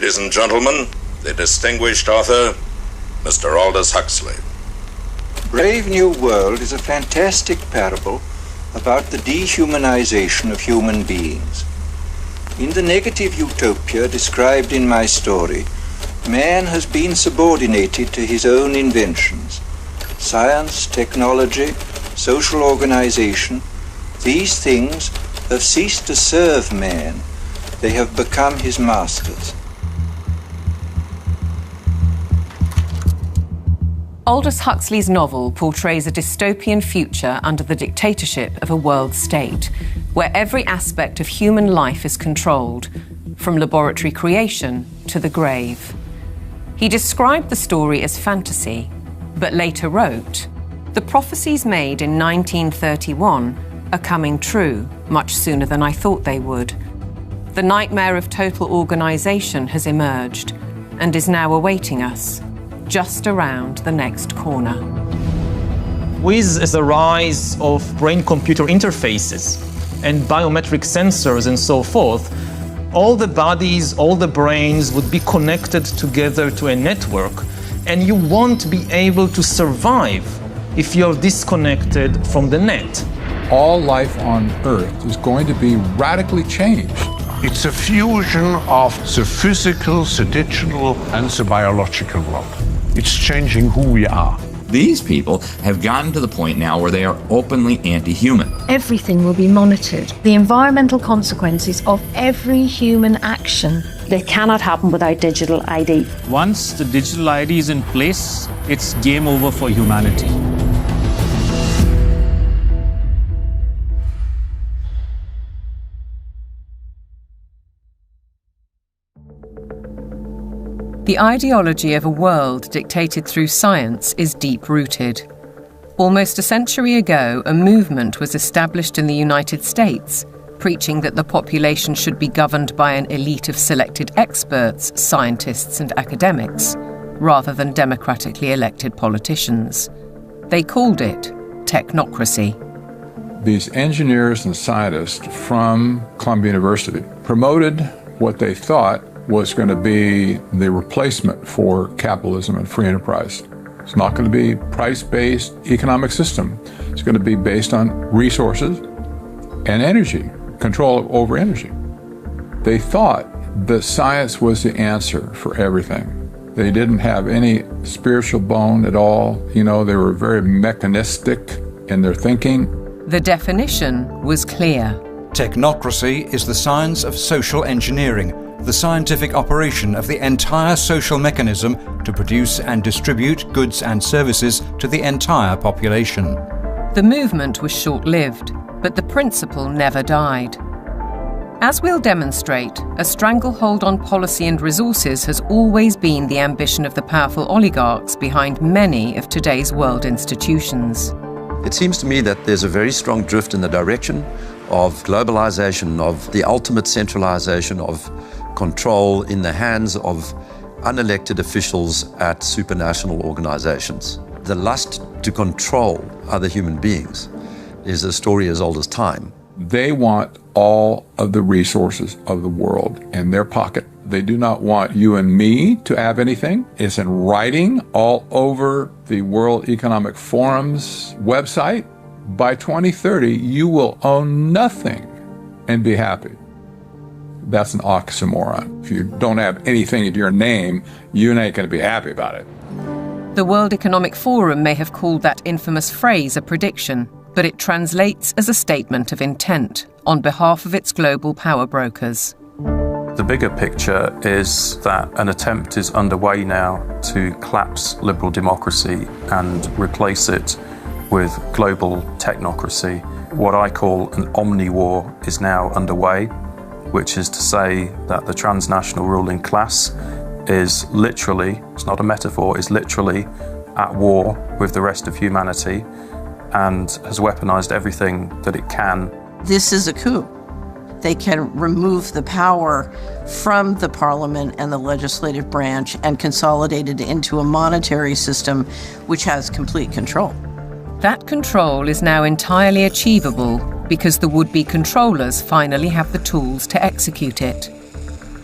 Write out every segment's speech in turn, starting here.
Ladies and gentlemen, the distinguished author, Mr. Aldous Huxley. Brave New World is a fantastic parable about the dehumanization of human beings. In the negative utopia described in my story, man has been subordinated to his own inventions. Science, technology, social organization, these things have ceased to serve man. They have become his masters. Aldous Huxley's novel portrays a dystopian future under the dictatorship of a world state, where every aspect of human life is controlled, from laboratory creation to the grave. He described the story as fantasy, but later wrote, "The prophecies made in 1931 are coming true much sooner than I thought they would. The nightmare of total organisation has emerged and is now awaiting us, just around the next corner." With the rise of brain-computer interfaces and biometric sensors and so forth, all the bodies, all the brains would be connected together to a network, and you won't be able to survive if you're disconnected from the net. All life on Earth is going to be radically changed. It's a fusion of the physical, the digital, and the biological world. It's changing who we are. These people have gotten to the point now where they are openly anti-human. Everything will be monitored. The environmental consequences of every human action. They cannot happen without digital ID. Once the digital ID is in place, it's game over for humanity. The ideology of a world dictated through science is deep-rooted. Almost a century ago, a movement was established in the United States, preaching that the population should be governed by an elite of selected experts, scientists and academics, rather than democratically elected politicians. They called it technocracy. These engineers and scientists from Columbia University promoted what they thought was going to be the replacement for capitalism and free enterprise. It's not going to be a price-based economic system. It's going to be based on resources and energy, control over energy. They thought that science was the answer for everything. They didn't have any spiritual bone at all. You know, they were very mechanistic in their thinking. The definition was clear. Technocracy is the science of social engineering, the scientific operation of the entire social mechanism to produce and distribute goods and services to the entire population. The movement was short-lived, but the principle never died. As we'll demonstrate, a stranglehold on policy and resources has always been the ambition of the powerful oligarchs behind many of today's world institutions. It seems to me that there's a very strong drift in the direction of globalization, of the ultimate centralization of control in the hands of unelected officials at supranational organizations. The lust to control other human beings is a story as old as time. They want all of the resources of the world in their pocket. They do not want you and me to have anything. It's in writing all over the World Economic Forum's website. By 2030, you will own nothing and be happy. That's an oxymoron. If you don't have anything in your name, you ain't going to be happy about it. The World Economic Forum may have called that infamous phrase a prediction, but it translates as a statement of intent on behalf of its global power brokers. The bigger picture is that an attempt is underway now to collapse liberal democracy and replace it with global technocracy. What I call an omni-war is now underway, which is to say that the transnational ruling class is literally, it's not a metaphor, is literally at war with the rest of humanity and has weaponized everything that it can. This is a coup. They can remove the power from the parliament and the legislative branch and consolidate it into a monetary system which has complete control. That control is now entirely achievable because the would-be controllers finally have the tools to execute it.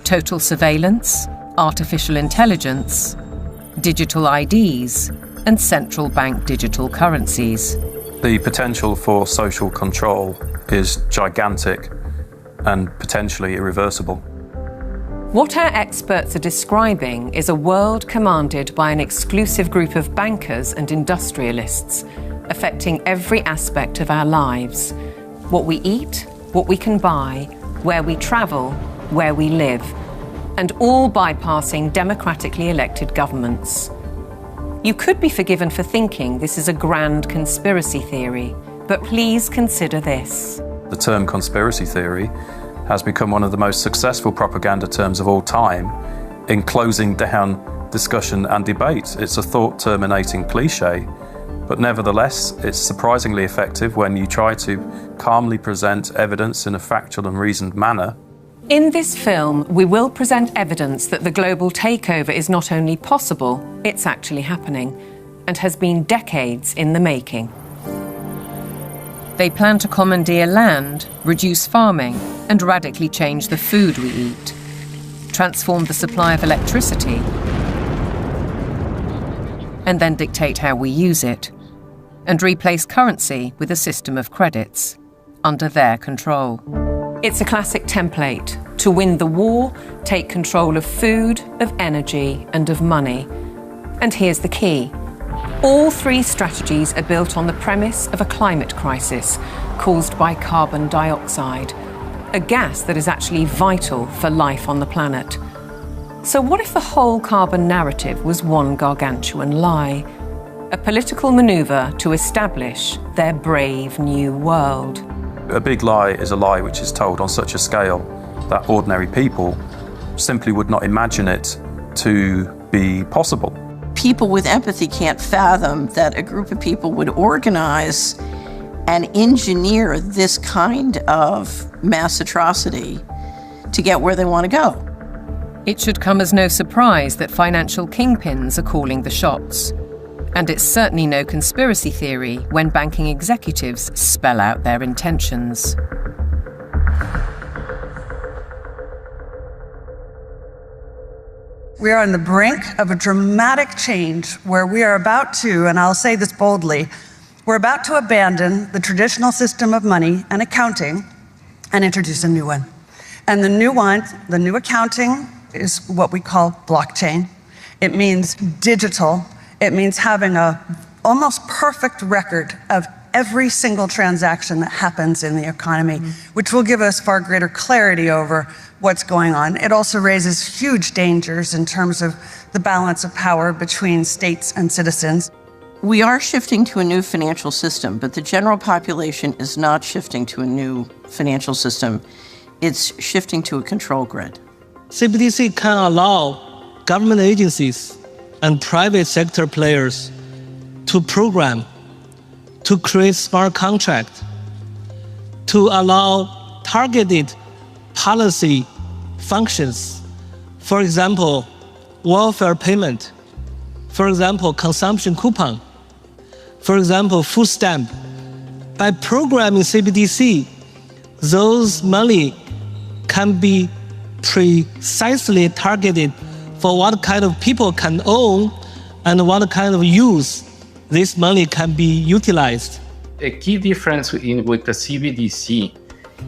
Total surveillance, artificial intelligence, digital IDs, and central bank digital currencies. The potential for social control is gigantic and potentially irreversible. What our experts are describing is a world commanded by an exclusive group of bankers and industrialists, affecting every aspect of our lives. What we eat, what we can buy, where we travel, where we live, and all bypassing democratically elected governments. You could be forgiven for thinking this is a grand conspiracy theory, but please consider this. The term conspiracy theory has become one of the most successful propaganda terms of all time in closing down discussion and debate. It's a thought-terminating cliche, but nevertheless, it's surprisingly effective when you try to calmly present evidence in a factual and reasoned manner. In this film, we will present evidence that the global takeover is not only possible, it's actually happening, and has been decades in the making. They plan to commandeer land, reduce farming, and radically change the food we eat, transform the supply of electricity, and then dictate how we use it, and replace currency with a system of credits under their control. It's a classic template to win the war, take control of food, of energy, and of money. And here's the key. All three strategies are built on the premise of a climate crisis caused by carbon dioxide, a gas that is actually vital for life on the planet. So what if the whole carbon narrative was one gargantuan lie? A political maneuver to establish their brave new world. A big lie is a lie which is told on such a scale that ordinary people simply would not imagine it to be possible. People with empathy can't fathom that a group of people would organize and engineer this kind of mass atrocity to get where they want to go. It should come as no surprise that financial kingpins are calling the shots. And it's certainly no conspiracy theory when banking executives spell out their intentions. We are on the brink of a dramatic change where we are about to, and I'll say this boldly, we're about to abandon the traditional system of money and accounting and introduce a new one. And the new accounting is what we call blockchain. It means digital. It means having an almost perfect record of every single transaction that happens in the economy, which will give us far greater clarity over what's going on. It also raises huge dangers in terms of the balance of power between states and citizens. We are shifting to a new financial system, but the general population is not shifting to a new financial system. It's shifting to a control grid. CBDC can allow government agencies and private sector players to program, to create smart contracts, to allow targeted policy functions. For example, welfare payment. For example, consumption coupon. For example, food stamp. By programming CBDC, those money can be precisely targeted for what kind of people can own and what kind of use this money can be utilized. A key difference with the CBDC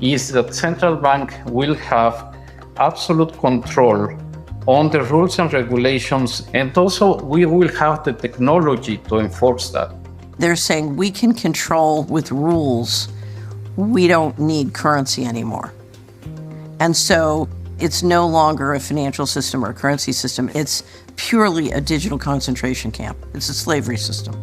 is that central bank will have absolute control on the rules and regulations, and also we will have the technology to enforce that. They're saying we can control with rules. We don't need currency anymore. And so it's no longer a financial system or a currency system. It's purely a digital concentration camp. It's a slavery system.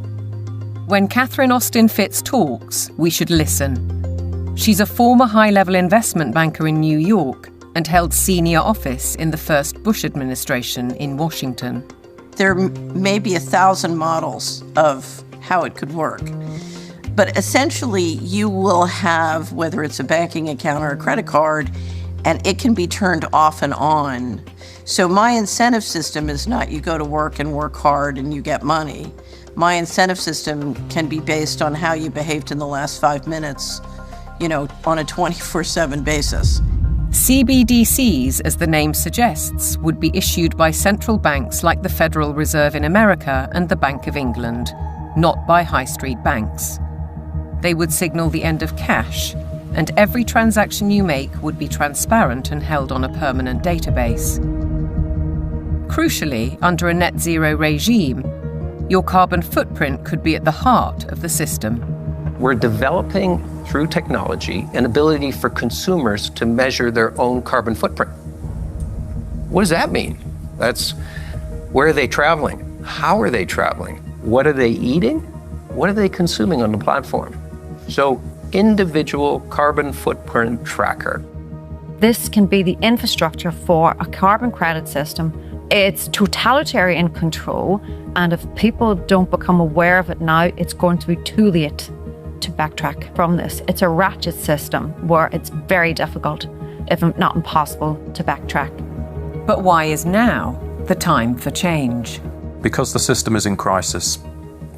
When Catherine Austin Fitts talks, we should listen. She's a former high-level investment banker in New York and held senior office in the first Bush administration in Washington. There may be 1,000 models of how it could work. But essentially, you will have, whether it's a banking account or a credit card, and it can be turned off and on. So my incentive system is not you go to work and work hard and you get money. My incentive system can be based on how you behaved in the last 5 minutes, on a 24/7 basis. CBDCs, as the name suggests, would be issued by central banks like the Federal Reserve in America and the Bank of England, not by high street banks. They would signal the end of cash, and every transaction you make would be transparent and held on a permanent database. Crucially, under a net zero regime, your carbon footprint could be at the heart of the system. We're developing, through technology, an ability for consumers to measure their own carbon footprint. What does that mean? That's where are they traveling? How are they traveling? What are they eating? What are they consuming on the platform? So, individual carbon footprint tracker. This can be the infrastructure for a carbon credit system. It's totalitarian control, and if people don't become aware of it now, it's going to be too late to backtrack from this. It's a ratchet system where it's very difficult, if not impossible, to backtrack. But why is now the time for change? Because the system is in crisis.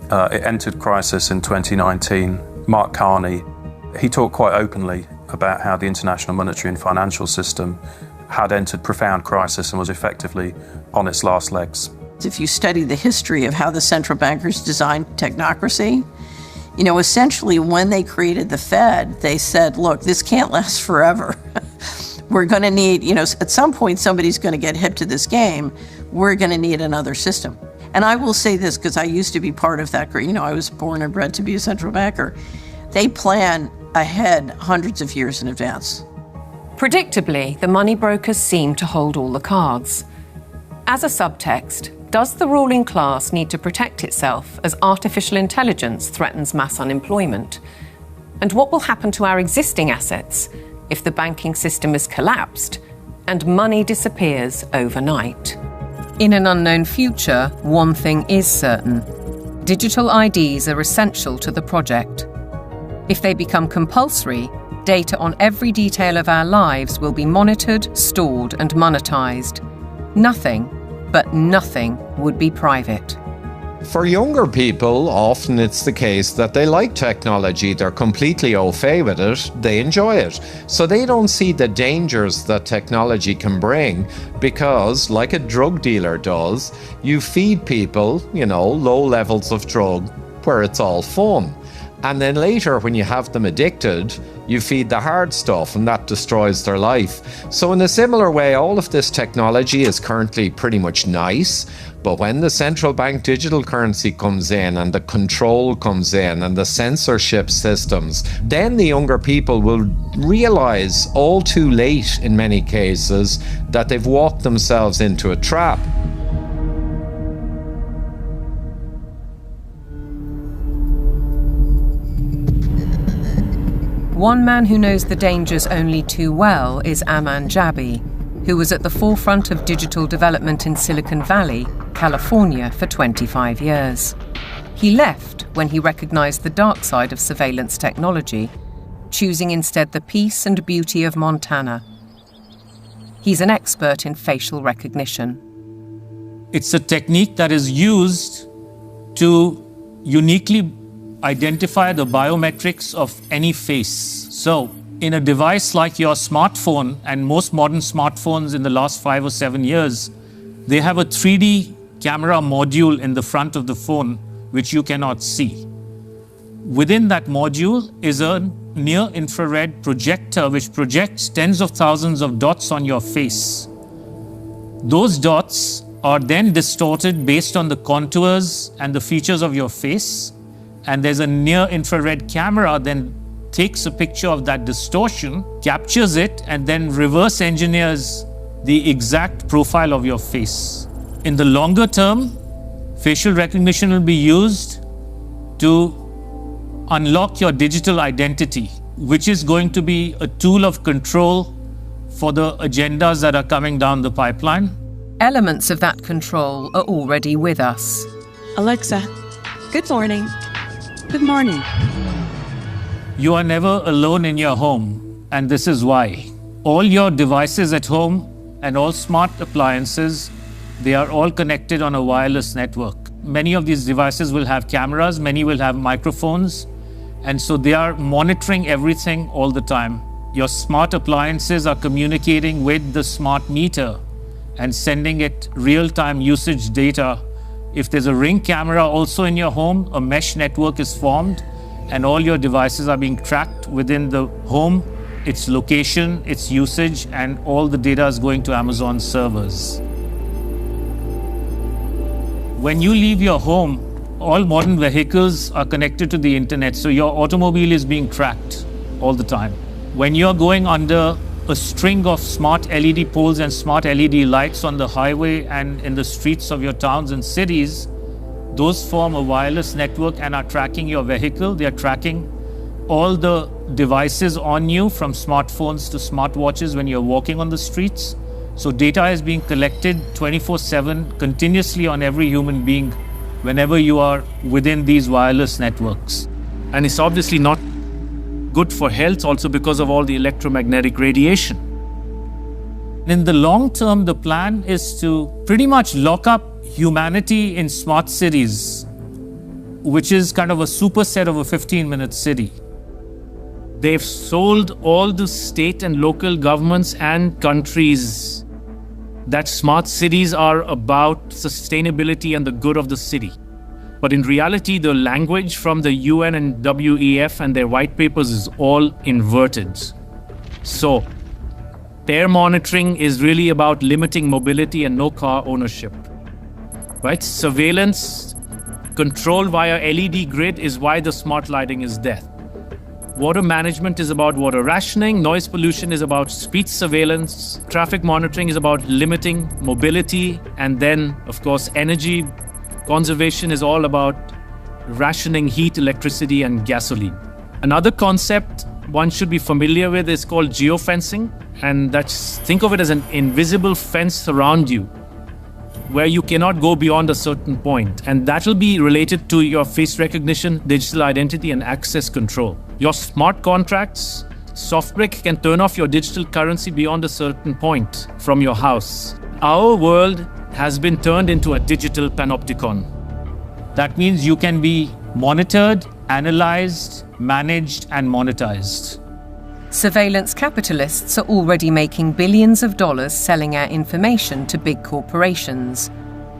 It entered crisis in 2019. Mark Carney, he talked quite openly about how the international monetary and financial system had entered profound crisis and was effectively on its last legs. If you study the history of how the central bankers designed technocracy, essentially when they created the Fed, they said, look, this can't last forever. We're going to need, at some point somebody's going to get hip to this game. We're going to need another system. And I will say this because I used to be part of that group. I was born and bred to be a central banker. They plan ahead hundreds of years in advance. Predictably, the money brokers seem to hold all the cards. As a subtext, does the ruling class need to protect itself as artificial intelligence threatens mass unemployment? And what will happen to our existing assets if the banking system is collapsed and money disappears overnight? In an unknown future, one thing is certain. Digital IDs are essential to the project. If they become compulsory, data on every detail of our lives will be monitored, stored, and monetized. Nothing, but nothing, would be private. For younger people, often it's the case that they like technology, they're completely au fait with it, they enjoy it. So they don't see the dangers that technology can bring because, like a drug dealer does, you feed people, low levels of drug where it's all fun. And then later, when you have them addicted, you feed the hard stuff and that destroys their life. So in a similar way, all of this technology is currently pretty much nice, but when the central bank digital currency comes in and the control comes in and the censorship systems, then the younger people will realize all too late in many cases that they've walked themselves into a trap. One man who knows the dangers only too well is Aman Jabi, who was at the forefront of digital development in Silicon Valley, California, for 25 years. He left when he recognized the dark side of surveillance technology, choosing instead the peace and beauty of Montana. He's an expert in facial recognition. It's a technique that is used to uniquely identify the biometrics of any face. So, in a device like your smartphone, and most modern smartphones in the last 5 or 7 years, they have a 3D camera module in the front of the phone which you cannot see. Within that module is a near-infrared projector which projects tens of thousands of dots on your face. Those dots are then distorted based on the contours and the features of your face. And there's a near-infrared camera then takes a picture of that distortion, captures it, and then reverse engineers the exact profile of your face. In the longer term, facial recognition will be used to unlock your digital identity, which is going to be a tool of control for the agendas that are coming down the pipeline. Elements of that control are already with us. Alexa, good morning. Good morning. You are never alone in your home, and this is why. All your devices at home and all smart appliances, they are all connected on a wireless network. Many of these devices will have cameras, many will have microphones, and so they are monitoring everything all the time. Your smart appliances are communicating with the smart meter and sending it real-time usage data. If there's a Ring camera also in your home, a mesh network is formed and all your devices are being tracked within the home, its location, its usage, and all the data is going to Amazon servers. When you leave your home, all modern vehicles are connected to the internet, so your automobile is being tracked all the time. When you're going under a string of smart LED poles and smart LED lights on the highway and in the streets of your towns and cities, those form a wireless network and are tracking your vehicle. They are tracking all the devices on you, from smartphones to smartwatches when you're walking on the streets. So data is being collected 24/7 continuously on every human being whenever you are within these wireless networks. And it's obviously not good for health also because of all the electromagnetic radiation. In the long term, the plan is to pretty much lock up humanity in smart cities, which is kind of a superset of a 15-minute city. They've sold all the state and local governments and countries that smart cities are about sustainability and the good of the city. But in reality, the language from the UN and WEF and their white papers is all inverted. So, their monitoring is really about limiting mobility and no car ownership. Right? Surveillance, control via LED grid is why the smart lighting is there. Water management is about water rationing, noise pollution is about speech surveillance, traffic monitoring is about limiting mobility, and then, of course, energy conservation is all about rationing heat, electricity, and gasoline. Another concept one should be familiar with is called geofencing, and think of it as an invisible fence around you where you cannot go beyond a certain point, and that will be related to your face recognition, digital identity, and access control. Your smart contracts, SoftBrick can turn off your digital currency beyond a certain point from your house. Our world has been turned into a digital panopticon. That means you can be monitored, analyzed, managed, and monetized. Surveillance capitalists are already making billions of dollars selling our information to big corporations,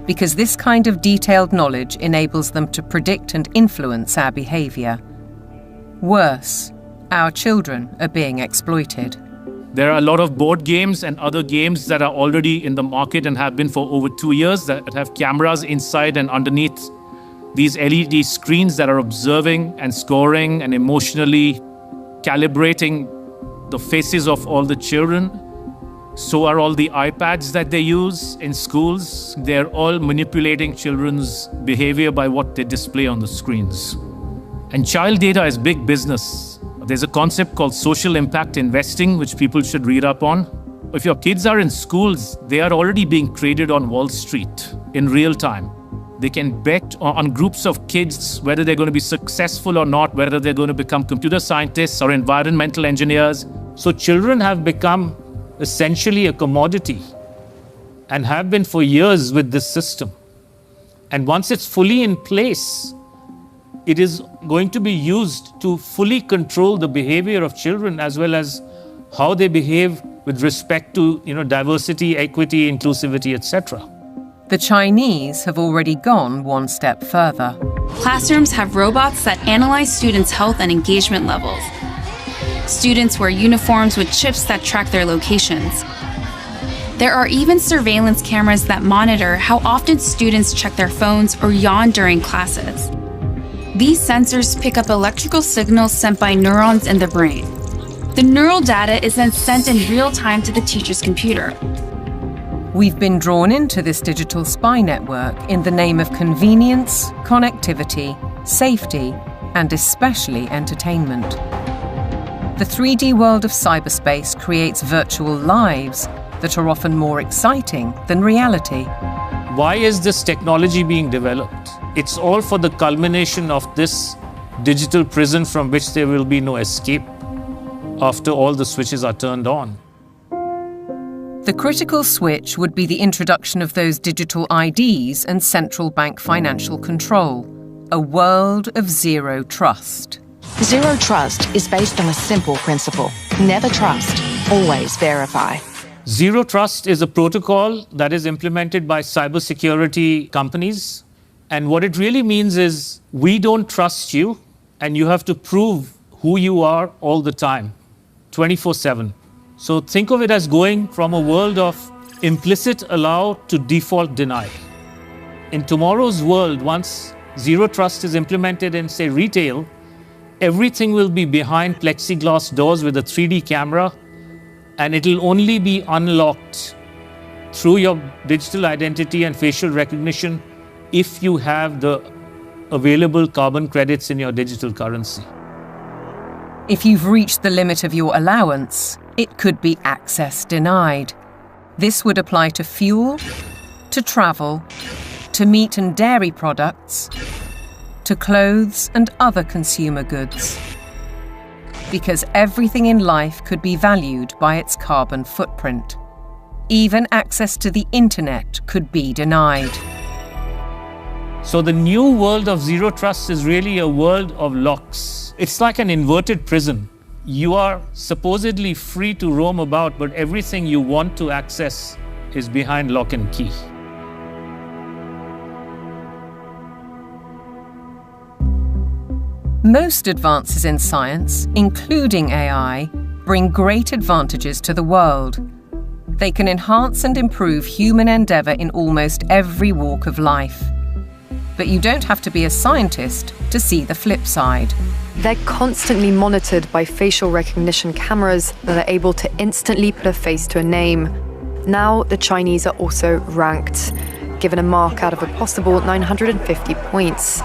because this kind of detailed knowledge enables them to predict and influence our behavior. Worse, our children are being exploited. There are a lot of board games and other games that are already in the market and have been for over 2 years that have cameras inside and underneath these LED screens that are observing and scoring and emotionally calibrating the faces of all the children. So are all the iPads that they use in schools. They're all manipulating children's behavior by what they display on the screens. And child data is big business. There's a concept called social impact investing, which people should read up on. If your kids are in schools, they are already being traded on Wall Street in real time. They can bet on groups of kids whether they're going to be successful or not, whether they're going to become computer scientists or environmental engineers. So children have become essentially a commodity and have been for years with this system. And once it's fully in place, it is going to be used to fully control the behavior of children as well as how they behave with respect to, diversity, equity, inclusivity, etc. The Chinese have already gone one step further. Classrooms have robots that analyze students' health and engagement levels. Students wear uniforms with chips that track their locations. There are even surveillance cameras that monitor how often students check their phones or yawn during classes. These sensors pick up electrical signals sent by neurons in the brain. The neural data is then sent in real time to the teacher's computer. We've been drawn into this digital spy network in the name of convenience, connectivity, safety, and especially entertainment. The 3D world of cyberspace creates virtual lives that are often more exciting than reality. Why is this technology being developed? It's all for the culmination of this digital prison from which there will be no escape after all the switches are turned on. The critical switch would be the introduction of those digital IDs and central bank financial control, a world of zero trust. Zero trust is based on a simple principle. Never trust, always verify. Zero Trust is a protocol that is implemented by cybersecurity companies. And what it really means is we don't trust you, and you have to prove who you are all the time, 24/7. So think of it as going from a world of implicit allow to default deny. In tomorrow's world, once Zero Trust is implemented in, say, retail, everything will be behind plexiglass doors with a 3D camera, and it'll only be unlocked through your digital identity and facial recognition if you have the available carbon credits in your digital currency. If you've reached the limit of your allowance, it could be access denied. This would apply to fuel, to travel, to meat and dairy products, to clothes and other consumer goods. Because everything in life could be valued by its carbon footprint. Even access to the internet could be denied. So the new world of Zero Trust is really a world of locks. It's like an inverted prison. You are supposedly free to roam about, but everything you want to access is behind lock and key. Most advances in science, including AI, bring great advantages to the world. They can enhance and improve human endeavour in almost every walk of life. But you don't have to be a scientist to see the flip side. They're constantly monitored by facial recognition cameras that are able to instantly put a face to a name. Now, the Chinese are also ranked, given a mark out of a possible 950 points.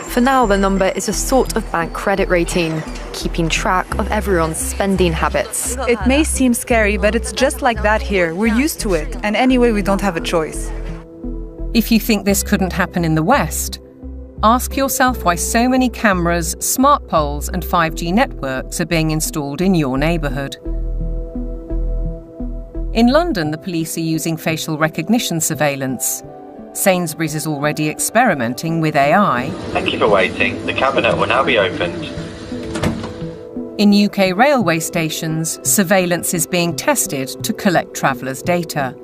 For now, the number is a sort of bank credit rating, keeping track of everyone's spending habits. It may seem scary, but it's just like that here. We're used to it, and anyway, we don't have a choice. If you think this couldn't happen in the West, ask yourself why so many cameras, smart poles and 5G networks are being installed in your neighbourhood. In London, the police are using facial recognition surveillance. Sainsbury's is already experimenting with AI. Thank you for waiting. The cabinet will now be opened. In UK railway stations, surveillance is being tested to collect travellers' data.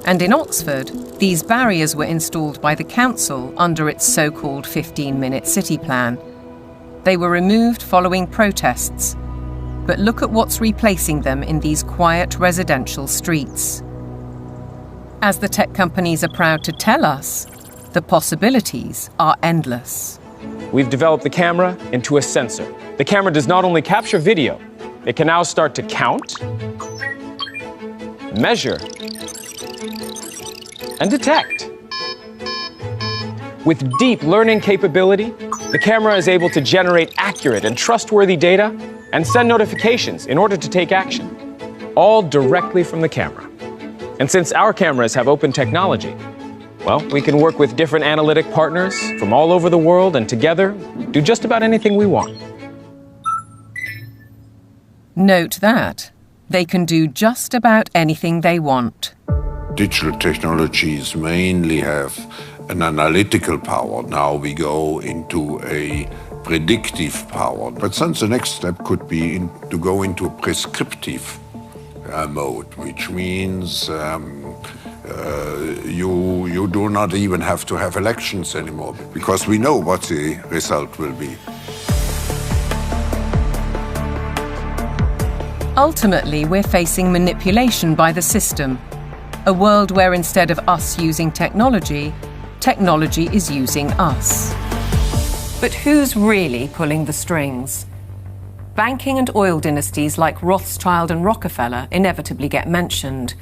And in Oxford, these barriers were installed by the council under its so-called 15-minute city plan. They were removed following protests. But look at what's replacing them in these quiet residential streets. As the tech companies are proud to tell us, the possibilities are endless. We've developed the camera into a sensor. The camera does not only capture video, it can now start to count, measure, and detect. With deep learning capability, the camera is able to generate accurate and trustworthy data and send notifications in order to take action, all directly from the camera. And since our cameras have open technology, well, we can work with different analytic partners from all over the world and together do just about anything we want. Note that they can do just about anything they want. Digital technologies mainly have an analytical power. Now we go into a predictive power. But then the next step could be to go into a prescriptive mode, which means you do not even have to have elections anymore, because we know what the result will be. Ultimately, we're facing manipulation by the system. A world where instead of us using technology, technology is using us. But who's really pulling the strings? Banking and oil dynasties like Rothschild and Rockefeller inevitably get mentioned,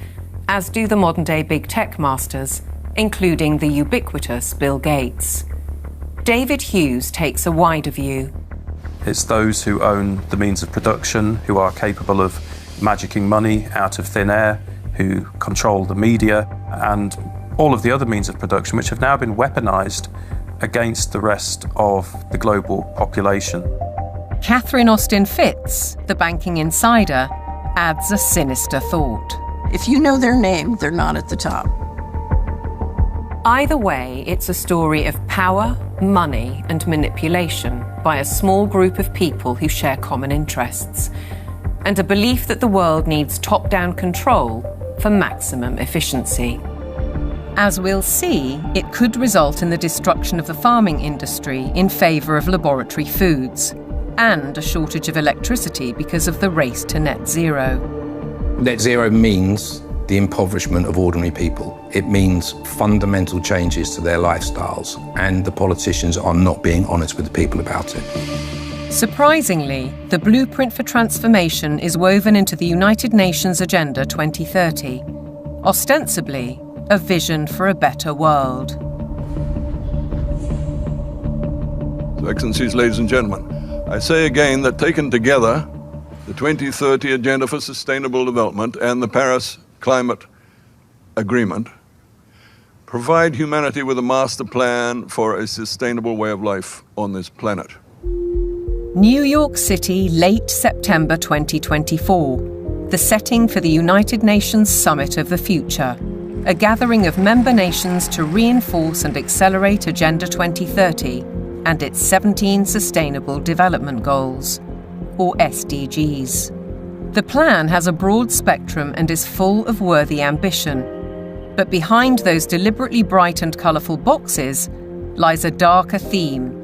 as do the modern-day big tech masters, including the ubiquitous Bill Gates. David Hughes takes a wider view. It's those who own the means of production, who are capable of magicking money out of thin air, who control the media, and all of the other means of production, which have now been weaponized against the rest of the global population. Catherine Austin Fitts, the banking insider, adds a sinister thought. If you know their name, they're not at the top. Either way, it's a story of power, money, and manipulation by a small group of people who share common interests. and a belief that the world needs top-down control for maximum efficiency. As we'll see, it could result in the destruction of the farming industry in favour of laboratory foods, and a shortage of electricity because of the race to net zero. Net zero means the impoverishment of ordinary people. It means fundamental changes to their lifestyles, and the politicians are not being honest with the people about it. Surprisingly, the blueprint for transformation is woven into the United Nations Agenda 2030, ostensibly a vision for a better world. Excellencies, ladies and gentlemen, I say again that taken together, the 2030 Agenda for Sustainable Development and the Paris Climate Agreement provide humanity with a master plan for a sustainable way of life on this planet. New York City, late September 2024, the setting for the United Nations Summit of the Future, a gathering of member nations to reinforce and accelerate Agenda 2030 and its 17 Sustainable Development Goals, or SDGs. The plan has a broad spectrum and is full of worthy ambition. But behind those deliberately bright and colourful boxes lies a darker theme,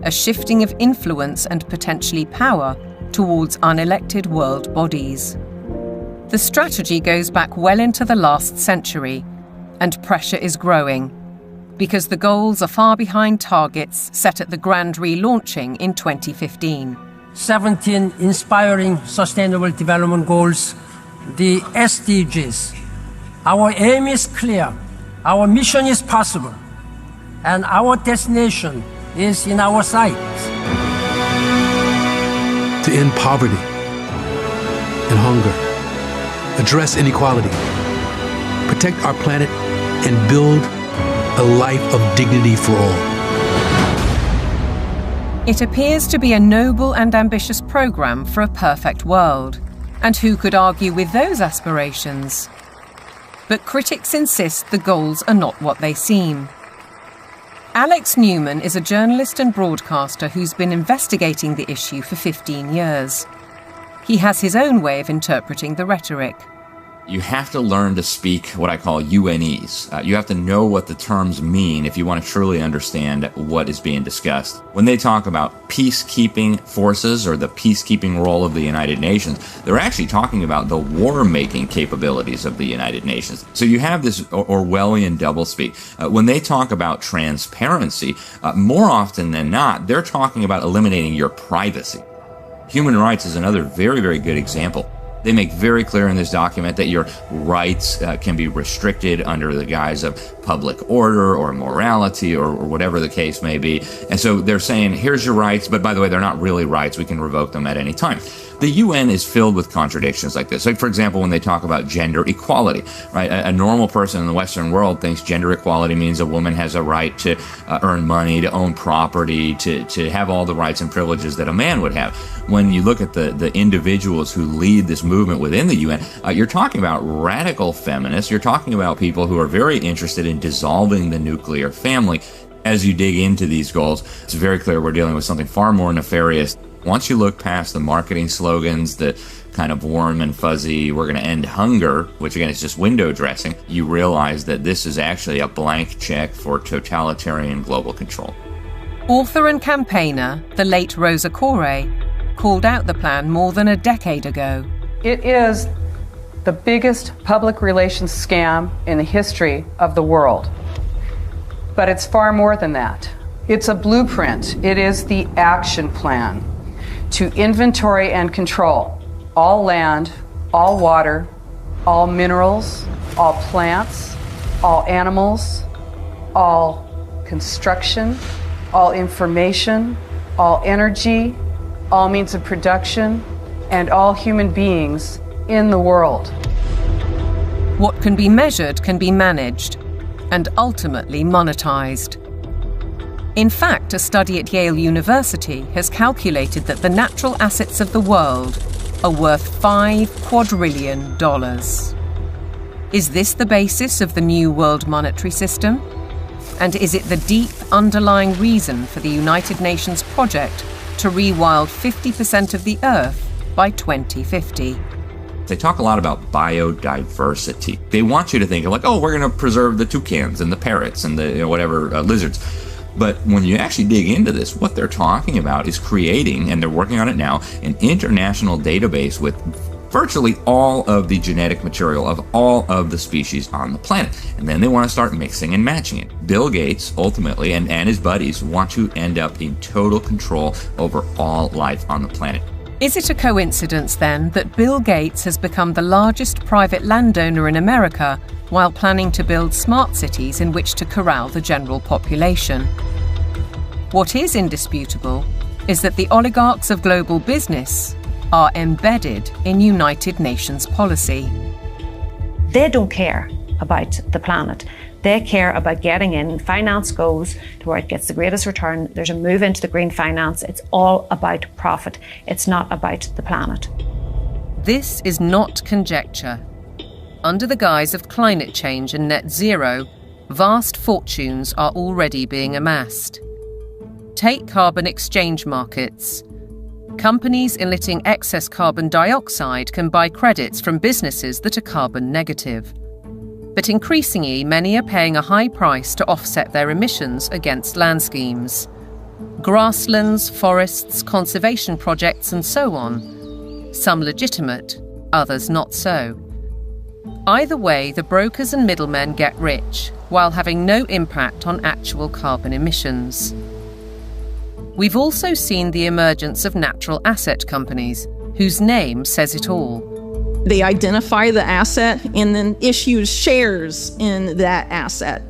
a shifting of influence and potentially power towards unelected world bodies. The strategy goes back well into the last century, and pressure is growing, because the goals are far behind targets set at the grand relaunching in 2015. 17 inspiring Sustainable Development Goals, the SDGs. Our aim is clear, our mission is possible, and our destination is in our sights. To end poverty and hunger, address inequality, protect our planet, and build a life of dignity for all. It appears to be a noble and ambitious programme for a perfect world. And who could argue with those aspirations? But critics insist the goals are not what they seem. Alex Newman is a journalist and broadcaster who's been investigating the issue for 15 years. He has his own way of interpreting the rhetoric. You have to learn to speak what I call UNEs. You have to know what the terms mean if you want to truly understand what is being discussed. When they talk about peacekeeping forces or the peacekeeping role of the United Nations, they're actually talking about the war-making capabilities of the United Nations. So you have this Orwellian doublespeak. When they talk about transparency, more often than not, they're talking about eliminating your privacy. Human rights is another very, very good example. They make very clear in this document that your rights can be restricted under the guise of public order or morality or whatever the case may be. And so they're saying, here's your rights, but by the way, they're not really rights. We can revoke them at any time. The UN is filled with contradictions like this. Like, for example, when they talk about gender equality, right? A normal person in the Western world thinks gender equality means a woman has a right to earn money, to own property, to have all the rights and privileges that a man would have. When you look at the individuals who lead this movement within the UN, you're talking about radical feminists. You're talking about people who are very interested in dissolving the nuclear family. As you dig into these goals, it's very clear we're dealing with something far more nefarious. Once you look past the marketing slogans, the kind of warm and fuzzy, we're going to end hunger, which again is just window dressing, you realize that this is actually a blank check for totalitarian global control. Author and campaigner, the late Rosa Koire, called out the plan more than a decade ago. It is the biggest public relations scam in the history of the world. But it's far more than that. It's a blueprint. It is the action plan to inventory and control all land, all water, all minerals, all plants, all animals, all construction, all information, all energy, all means of production, and all human beings in the world. What can be measured can be managed and ultimately monetized. In fact, a study at Yale University has calculated that the natural assets of the world are worth $5 quadrillion. Is this the basis of the new world monetary system? And is it the deep underlying reason for the United Nations project to rewild 50% of the Earth by 2050. They talk a lot about biodiversity. They want you to think of like, oh, we're going to preserve the toucans and the parrots and the lizards. But when you actually dig into this, what they're talking about is creating, and they're working on it now, an international database with virtually all of the genetic material of all of the species on the planet. And then they want to start mixing and matching it. Bill Gates, ultimately, and his buddies want to end up in total control over all life on the planet. Is it a coincidence, then, that Bill Gates has become the largest private landowner in America while planning to build smart cities in which to corral the general population? What is indisputable is that the oligarchs of global business are embedded in United Nations policy. They don't care about the planet. They care about getting in. Finance goes to where it gets the greatest return. There's a move into the green finance. It's all about profit. It's not about the planet. This is not conjecture. Under the guise of climate change and net zero, vast fortunes are already being amassed. Take carbon exchange markets. Companies emitting excess carbon dioxide can buy credits from businesses that are carbon negative. But increasingly, many are paying a high price to offset their emissions against land schemes. Grasslands, forests, conservation projects, and so on. Some legitimate, others not so. Either way, the brokers and middlemen get rich, while having no impact on actual carbon emissions. We've also seen the emergence of natural asset companies, whose name says it all. They identify the asset and then issue shares in that asset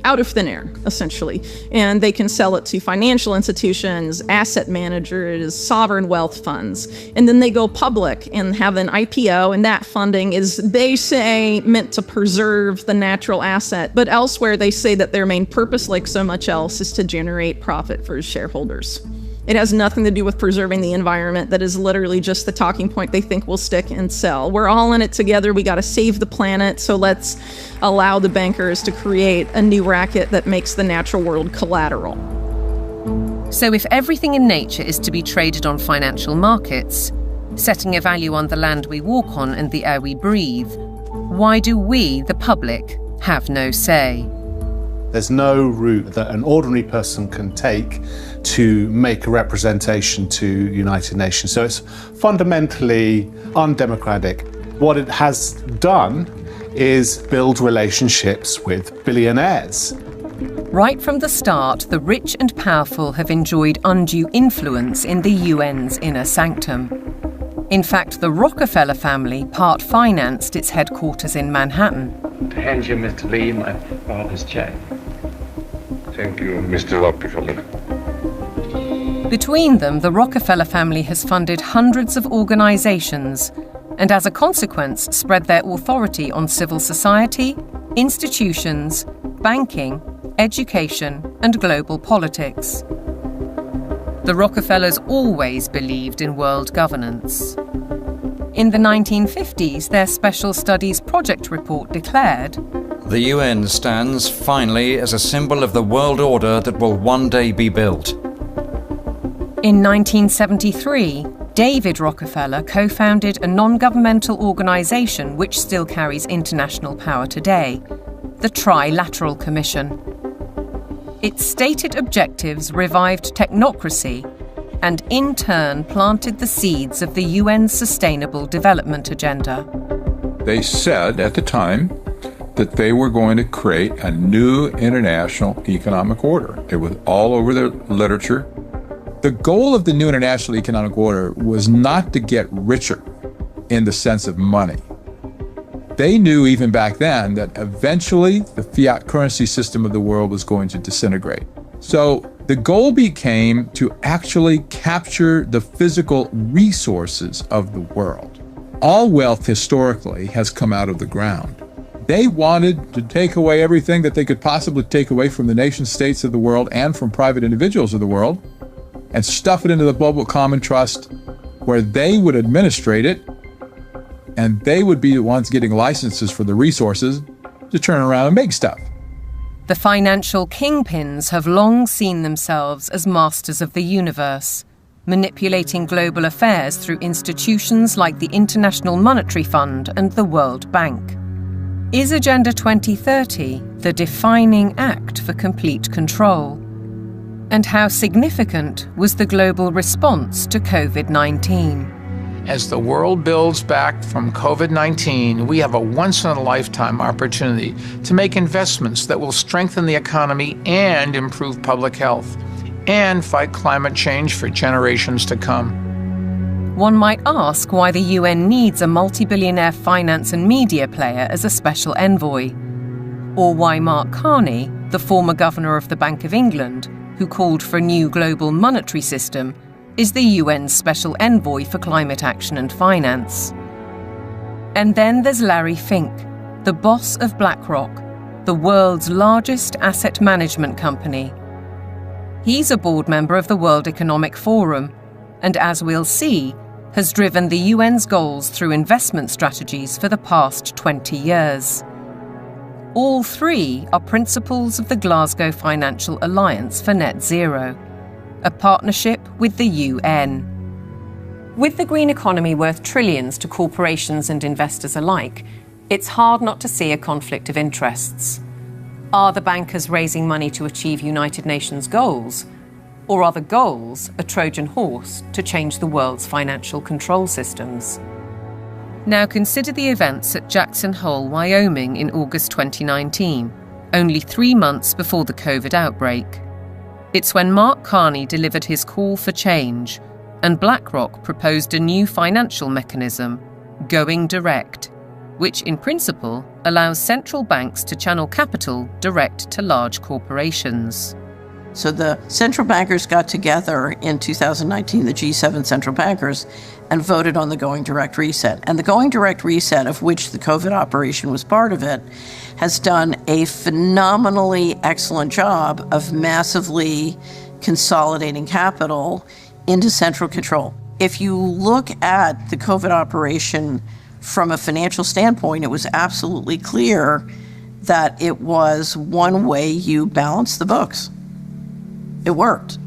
out of thin air, essentially. And they can sell it to financial institutions, asset managers, sovereign wealth funds. And then they go public and have an IPO, and that funding is, they say, meant to preserve the natural asset. But elsewhere, they say that their main purpose, like so much else, is to generate profit for shareholders. It has nothing to do with preserving the environment. That is literally just the talking point they think will stick and sell. We're all in it together. We got to save the planet. So let's allow the bankers to create a new racket that makes the natural world collateral. So if everything in nature is to be traded on financial markets, setting a value on the land we walk on and the air we breathe, why do we, the public, have no say? There's no route that an ordinary person can take to make a representation to United Nations. So it's fundamentally undemocratic. What it has done is build relationships with billionaires. Right from the start, the rich and powerful have enjoyed undue influence in the UN's inner sanctum. In fact, the Rockefeller family part-financed its headquarters in Manhattan. To hand you, Mr. Lee, my father's check. Thank you, Mr. Rockefeller. Between them, the Rockefeller family has funded hundreds of organizations and, as a consequence, spread their authority on civil society, institutions, banking, education, and global politics. The Rockefellers always believed in world governance. In the 1950s, their Special Studies Project report declared, "The UN stands, finally, as a symbol of the world order that will one day be built." In 1973, David Rockefeller co-founded a non-governmental organization which still carries international power today, the Trilateral Commission. Its stated objectives revived technocracy and in turn planted the seeds of the UN's Sustainable Development Agenda. They said at the time that they were going to create a new international economic order. It was all over the literature. The goal of the new international economic order was not to get richer in the sense of money. They knew even back then that eventually the fiat currency system of the world was going to disintegrate. So the goal became to actually capture the physical resources of the world. All wealth historically has come out of the ground. They wanted to take away everything that they could possibly take away from the nation states of the world and from private individuals of the world and stuff it into the global common trust where they would administrate it and they would be the ones getting licenses for the resources to turn around and make stuff. The financial kingpins have long seen themselves as masters of the universe, manipulating global affairs through institutions like the International Monetary Fund and the World Bank. Is Agenda 2030 the defining act for complete control? And how significant was the global response to COVID-19? As the world builds back from COVID-19, we have a once-in-a-lifetime opportunity to make investments that will strengthen the economy and improve public health, and fight climate change for generations to come. One might ask why the UN needs a multi-billionaire finance and media player as a special envoy, or why Mark Carney, the former governor of the Bank of England, who called for a new global monetary system, is the UN's special envoy for climate action and finance. And then there's Larry Fink, the boss of BlackRock, the world's largest asset management company. He's a board member of the World Economic Forum, and as we'll see, has driven the UN's goals through investment strategies for the past 20 years. All three are principles of the Glasgow Financial Alliance for Net Zero, a partnership with the UN. With the green economy worth trillions to corporations and investors alike, it's hard not to see a conflict of interests. Are the bankers raising money to achieve United Nations goals? Or are the goals a Trojan horse to change the world's financial control systems? Now consider the events at Jackson Hole, Wyoming in August 2019, only 3 months before the COVID outbreak. It's when Mark Carney delivered his call for change, and BlackRock proposed a new financial mechanism, Going Direct, which in principle allows central banks to channel capital direct to large corporations. So the central bankers got together in 2019, the G7 central bankers, and voted on the Going Direct Reset. And the Going Direct Reset, of which the COVID operation was part of it, has done a phenomenally excellent job of massively consolidating capital into central control. If you look at the COVID operation from a financial standpoint, it was absolutely clear that it was one way you balance the books. It worked.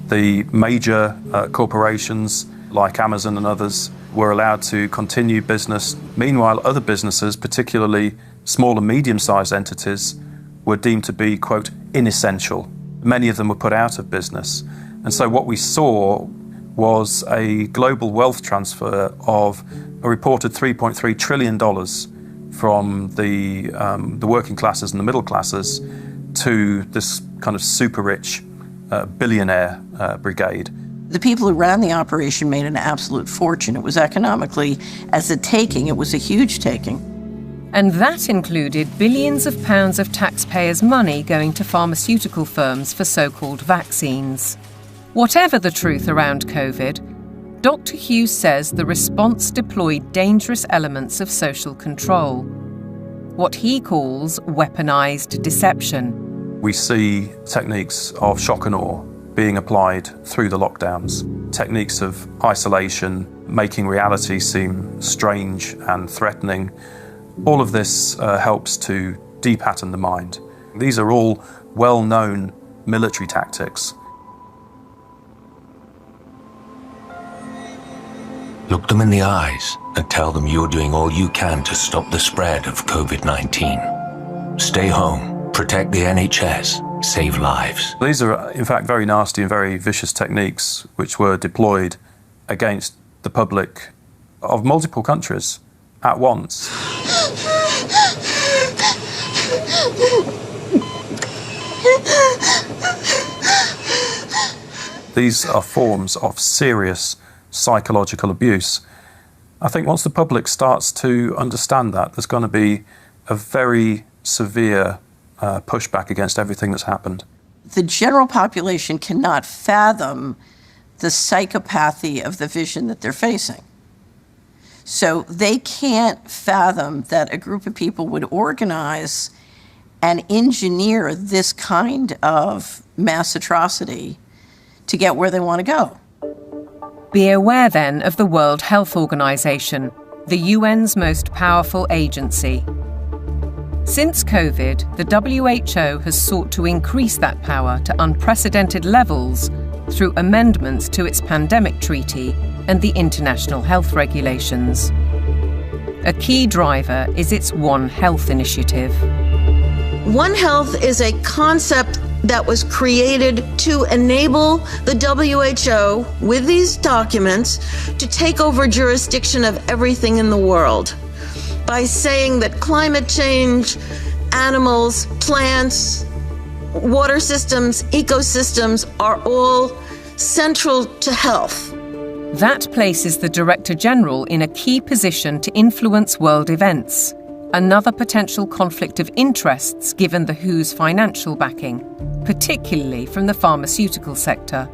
The major corporations like Amazon and others were allowed to continue business. Meanwhile, other businesses, particularly small and medium-sized entities, were deemed to be, quote, inessential. Many of them were put out of business. And so what we saw was a global wealth transfer of a reported $3.3 trillion from the working classes and the middle classes to this kind of super rich billionaire brigade. The people who ran the operation made an absolute fortune. It was economically, as a taking, it was a huge taking. And that included billions of pounds of taxpayers' money going to pharmaceutical firms for so-called vaccines. Whatever the truth around COVID, Dr. Hughes says the response deployed dangerous elements of social control, what he calls weaponized deception. We see techniques of shock and awe being applied through the lockdowns, techniques of isolation, making reality seem strange and threatening. All of this helps to de-pattern the mind. These are all well-known military tactics. Look them in the eyes and tell them you're doing all you can to stop the spread of COVID-19. Stay home, protect the NHS, save lives. These are, in fact, very nasty and very vicious techniques which were deployed against the public of multiple countries at once. These are forms of serious psychological abuse. I think once the public starts to understand that, there's going to be a very severe pushback against everything that's happened. The general population cannot fathom the psychopathy of the vision that they're facing. So they can't fathom that a group of people would organize and engineer this kind of mass atrocity to get where they want to go. Be aware then of the World Health Organization, the UN's most powerful agency. Since COVID, the WHO has sought to increase that power to unprecedented levels through amendments to its pandemic treaty and the international health regulations. A key driver is its One Health initiative. One Health is a concept that was created to enable the WHO, with these documents, to take over jurisdiction of everything in the world by saying that climate change, animals, plants, water systems, ecosystems are all central to health. That places the Director General in a key position to influence world events, another potential conflict of interests given the WHO's financial backing, particularly from the pharmaceutical sector.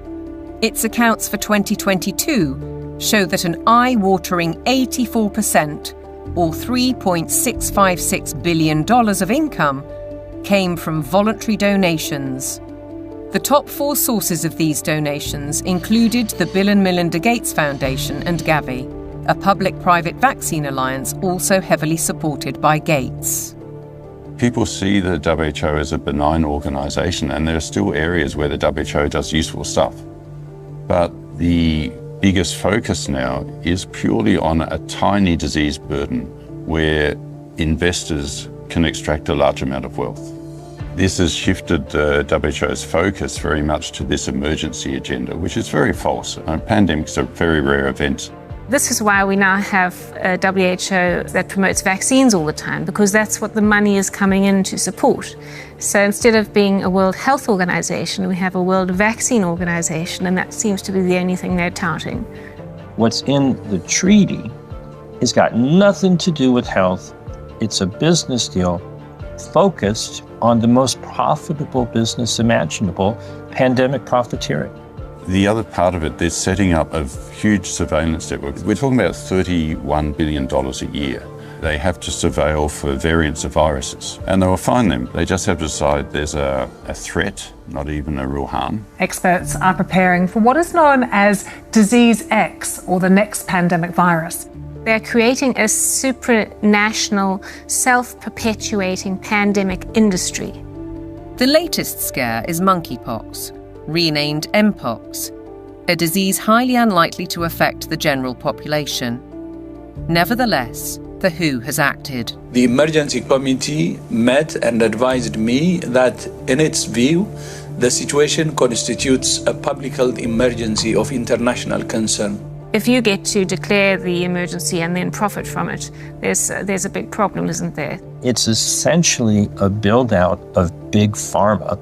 Its accounts for 2022 show that an eye-watering 84%, or $3.656 billion of income, came from voluntary donations. The top 4 sources of these donations included the Bill and Melinda Gates Foundation and Gavi, a public-private vaccine alliance also heavily supported by Gates. People see the WHO as a benign organization, and there are still areas where the WHO does useful stuff. But the biggest focus now is purely on a tiny disease burden where investors can extract a large amount of wealth. This has shifted the WHO's focus very much to this emergency agenda, which is very false. Pandemics are very rare events. This is why we now have a WHO that promotes vaccines all the time, because that's what the money is coming in to support. So instead of being a World Health Organization, we have a World Vaccine Organization, and that seems to be the only thing they're touting. What's in the treaty has got nothing to do with health. It's a business deal focused on the most profitable business imaginable, pandemic profiteering. The other part of it, they're setting up a huge surveillance network. We're talking about $31 billion a year. They have to surveil for variants of viruses, and they will find them. They just have to decide there's a threat, not even a real harm. Experts are preparing for what is known as Disease X, or the next pandemic virus. They're creating a supranational, self-perpetuating pandemic industry. The latest scare is monkeypox, renamed Mpox, a disease highly unlikely to affect the general population. Nevertheless, the WHO has acted. The emergency committee met and advised me that, in its view, the situation constitutes a public health emergency of international concern. If you get to declare the emergency and then profit from it, there's a big problem, isn't there? It's essentially a build-out of big pharma,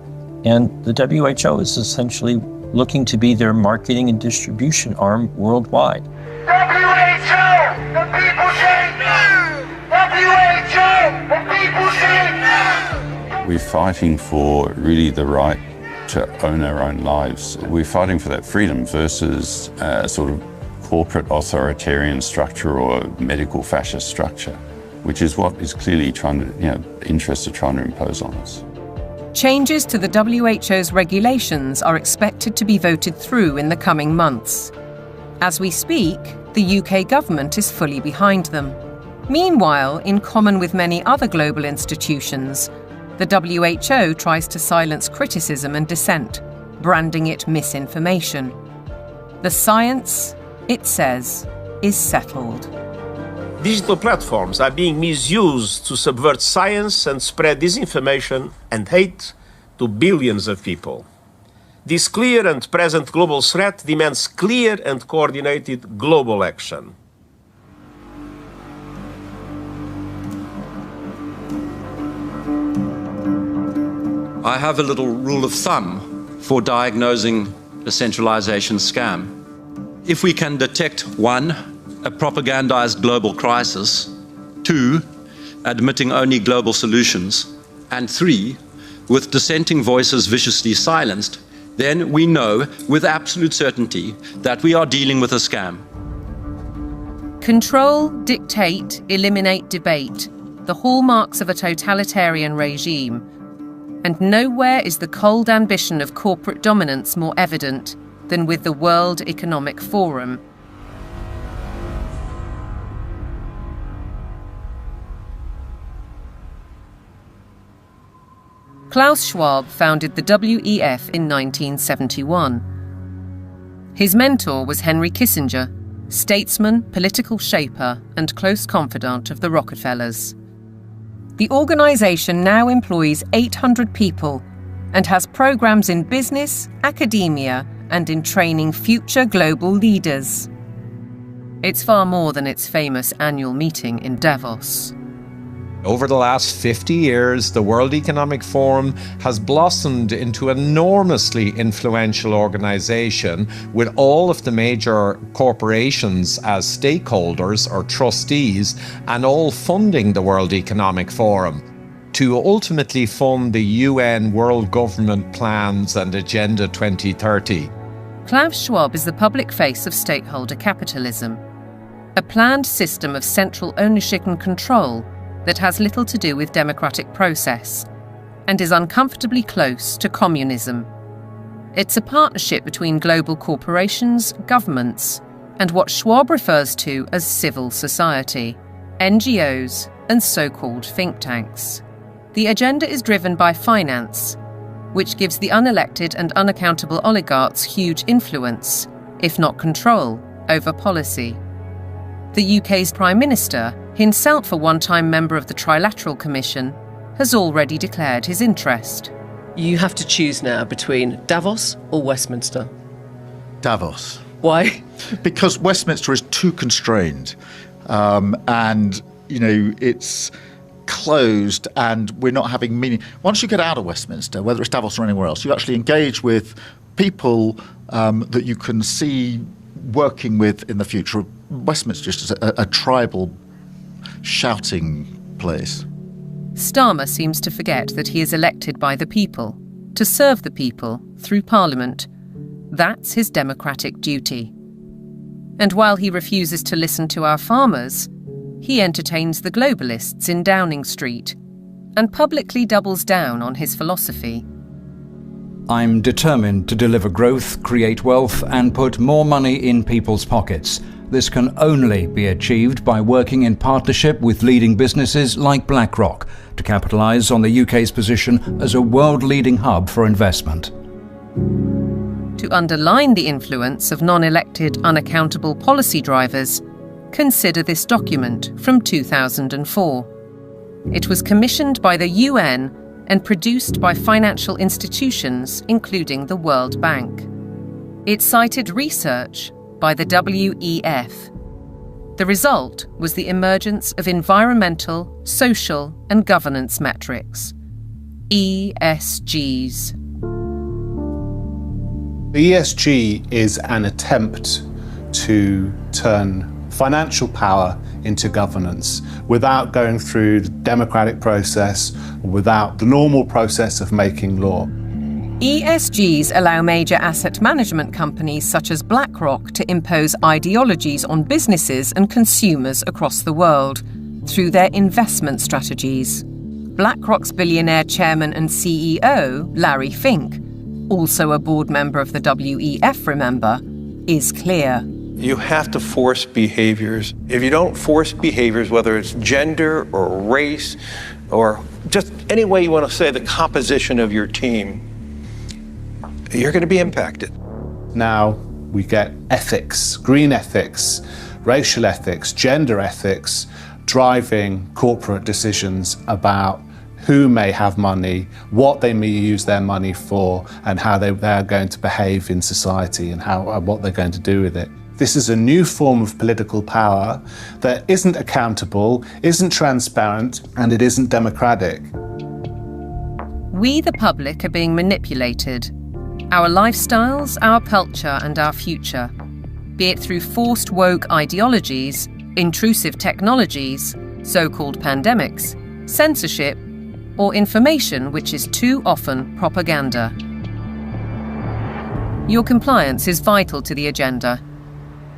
and the WHO is essentially looking to be their marketing and distribution arm worldwide. WHO! The people say no! WHO! The people say no! We're fighting for really the right to own our own lives. We're fighting for that freedom versus sort of corporate authoritarian structure or medical fascist structure, which is what is clearly interests are trying to impose on us. Changes to the WHO's regulations are expected to be voted through in the coming months. As we speak, the UK government is fully behind them. Meanwhile, in common with many other global institutions, the WHO tries to silence criticism and dissent, branding it misinformation. The science, it says, is settled. Digital platforms are being misused to subvert science and spread disinformation and hate to billions of people. This clear and present global threat demands clear and coordinated global action. I have a little rule of thumb for diagnosing a centralization scam. If we can detect 1, a propagandized global crisis, 2, admitting only global solutions, and 3, with dissenting voices viciously silenced, then we know with absolute certainty that we are dealing with a scam. Control, dictate, eliminate debate, the hallmarks of a totalitarian regime. And nowhere is the cold ambition of corporate dominance more evident than with the World Economic Forum. Klaus Schwab founded the WEF in 1971. His mentor was Henry Kissinger, statesman, political shaper, and close confidant of the Rockefellers. The organisation now employs 800 people and has programmes in business, academia, and in training future global leaders. It's far more than its famous annual meeting in Davos. Over the last 50 years, the World Economic Forum has blossomed into an enormously influential organization with all of the major corporations as stakeholders or trustees and all funding the World Economic Forum to ultimately fund the UN World Government Plans and Agenda 2030. Klaus Schwab is the public face of stakeholder capitalism, a planned system of central ownership and control that has little to do with democratic process and is uncomfortably close to communism. It's a partnership between global corporations, governments, and what Schwab refers to as civil society, NGOs, and so-called think tanks. The agenda is driven by finance, which gives the unelected and unaccountable oligarchs huge influence, if not control, over policy. The UK's Prime Minister, himself a one-time member of the Trilateral Commission, has already declared his interest. You have to choose now between Davos or Westminster. Davos. Why? Because Westminster is too constrained. And, you know, it's closed and we're not having meaning. Once you get out of Westminster, whether it's Davos or anywhere else, you actually engage with people that you can see working with in the future. Westminster is just a tribal shouting place. Starmer seems to forget that he is elected by the people, to serve the people through Parliament. That's his democratic duty. And while he refuses to listen to our farmers, he entertains the globalists in Downing Street and publicly doubles down on his philosophy. I'm determined to deliver growth, create wealth, and put more money in people's pockets. This can only be achieved by working in partnership with leading businesses like BlackRock to capitalise on the UK's position as a world-leading hub for investment. To underline the influence of non-elected, unaccountable policy drivers, consider this document from 2004. It was commissioned by the UN and produced by financial institutions, including the World Bank. It cited research by the WEF. The result was the emergence of environmental, social, and governance metrics, ESGs. The ESG is an attempt to turn financial power into governance without going through the democratic process, without the normal process of making law. ESGs allow major asset management companies such as BlackRock to impose ideologies on businesses and consumers across the world through their investment strategies. BlackRock's billionaire chairman and CEO, Larry Fink, also a board member of the WEF, remember, is clear. You have to force behaviors. If you don't force behaviors, whether it's gender or race or just any way you want to say the composition of your team, you're going to be impacted. Now we get ethics, green ethics, racial ethics, gender ethics, driving corporate decisions about who may have money, what they may use their money for, and how they're going to behave in society and what they're going to do with it. This is a new form of political power that isn't accountable, isn't transparent, and it isn't democratic. We, the public, are being manipulated. Our lifestyles, our culture, and our future, be it through forced woke ideologies, intrusive technologies, so-called pandemics, censorship, or information which is too often propaganda. Your compliance is vital to the agenda.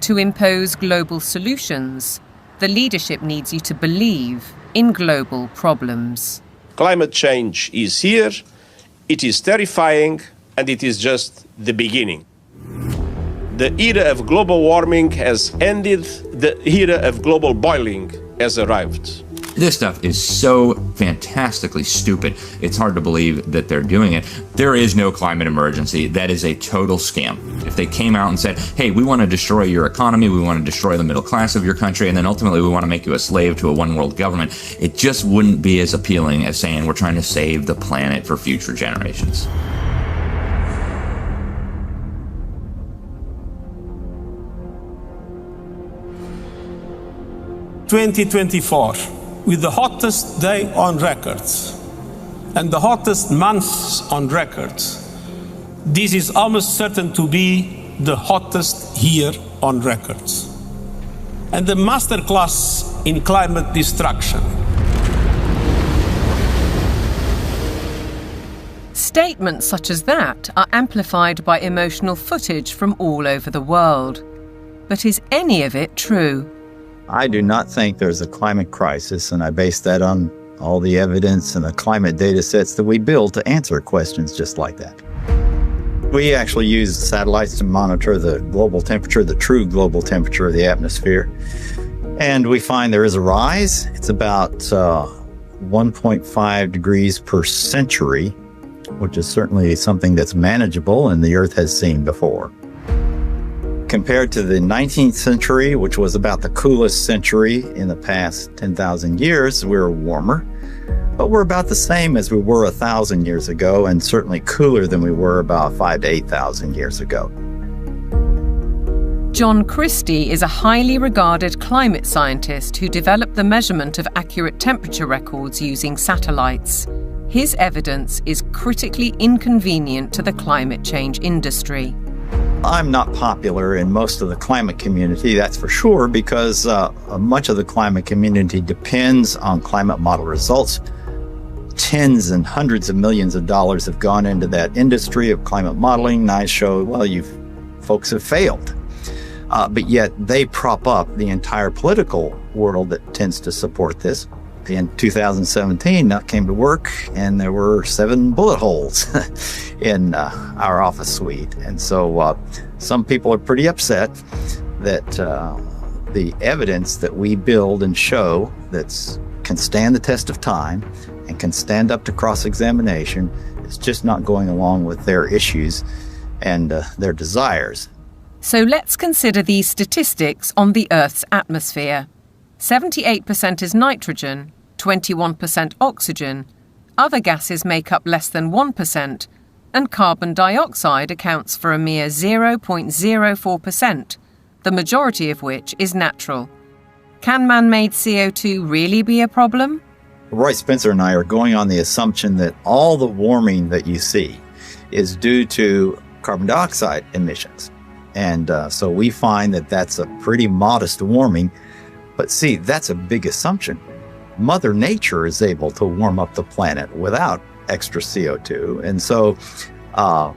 To impose global solutions, the leadership needs you to believe in global problems. Climate change is here, it is terrifying, and it is just the beginning. The era of global warming has ended, the era of global boiling has arrived. This stuff is so fantastically stupid. It's hard to believe that they're doing it. There is no climate emergency. That is a total scam. If they came out and said, hey, we want to destroy your economy, we want to destroy the middle class of your country, and then ultimately we want to make you a slave to a one world government, it just wouldn't be as appealing as saying we're trying to save the planet for future generations. "2024, with the hottest day on record and the hottest months on record, this is almost certain to be the hottest year on record. And the masterclass in climate destruction." Statements such as that are amplified by emotional footage from all over the world. But is any of it true? I do not think there's a climate crisis, and I base that on all the evidence and the climate data sets that we build to answer questions just like that. We actually use satellites to monitor the global temperature, the true global temperature of the atmosphere. And we find there is a rise. It's about 1.5 degrees per century, which is certainly something that's manageable and the Earth has seen before. Compared to the 19th century, which was about the coolest century in the past 10,000 years, we're warmer. But we're about the same as we were 1,000 years ago, and certainly cooler than we were about 5,000 to 8,000 years ago. John Christie is a highly regarded climate scientist who developed the measurement of accurate temperature records using satellites. His evidence is critically inconvenient to the climate change industry. I'm not popular in most of the climate community, that's for sure, because much of the climate community depends on climate model results. Tens and hundreds of millions of dollars have gone into that industry of climate modeling, and I show, well, you folks have failed. But yet they prop up the entire political world that tends to support this. In 2017, I came to work and there were 7 bullet holes in our office suite. And so some people are pretty upset that the evidence that we build and show that can stand the test of time and can stand up to cross-examination is just not going along with their issues and their desires. So let's consider these statistics on the Earth's atmosphere. 78% is nitrogen, 21% oxygen, other gases make up less than 1%, and carbon dioxide accounts for a mere 0.04%, the majority of which is natural. Can man-made CO2 really be a problem? Roy Spencer and I are going on the assumption that all the warming that you see is due to carbon dioxide emissions. And so we find that that's a pretty modest warming. But see, that's a big assumption. Mother Nature is able to warm up the planet without extra CO2. And so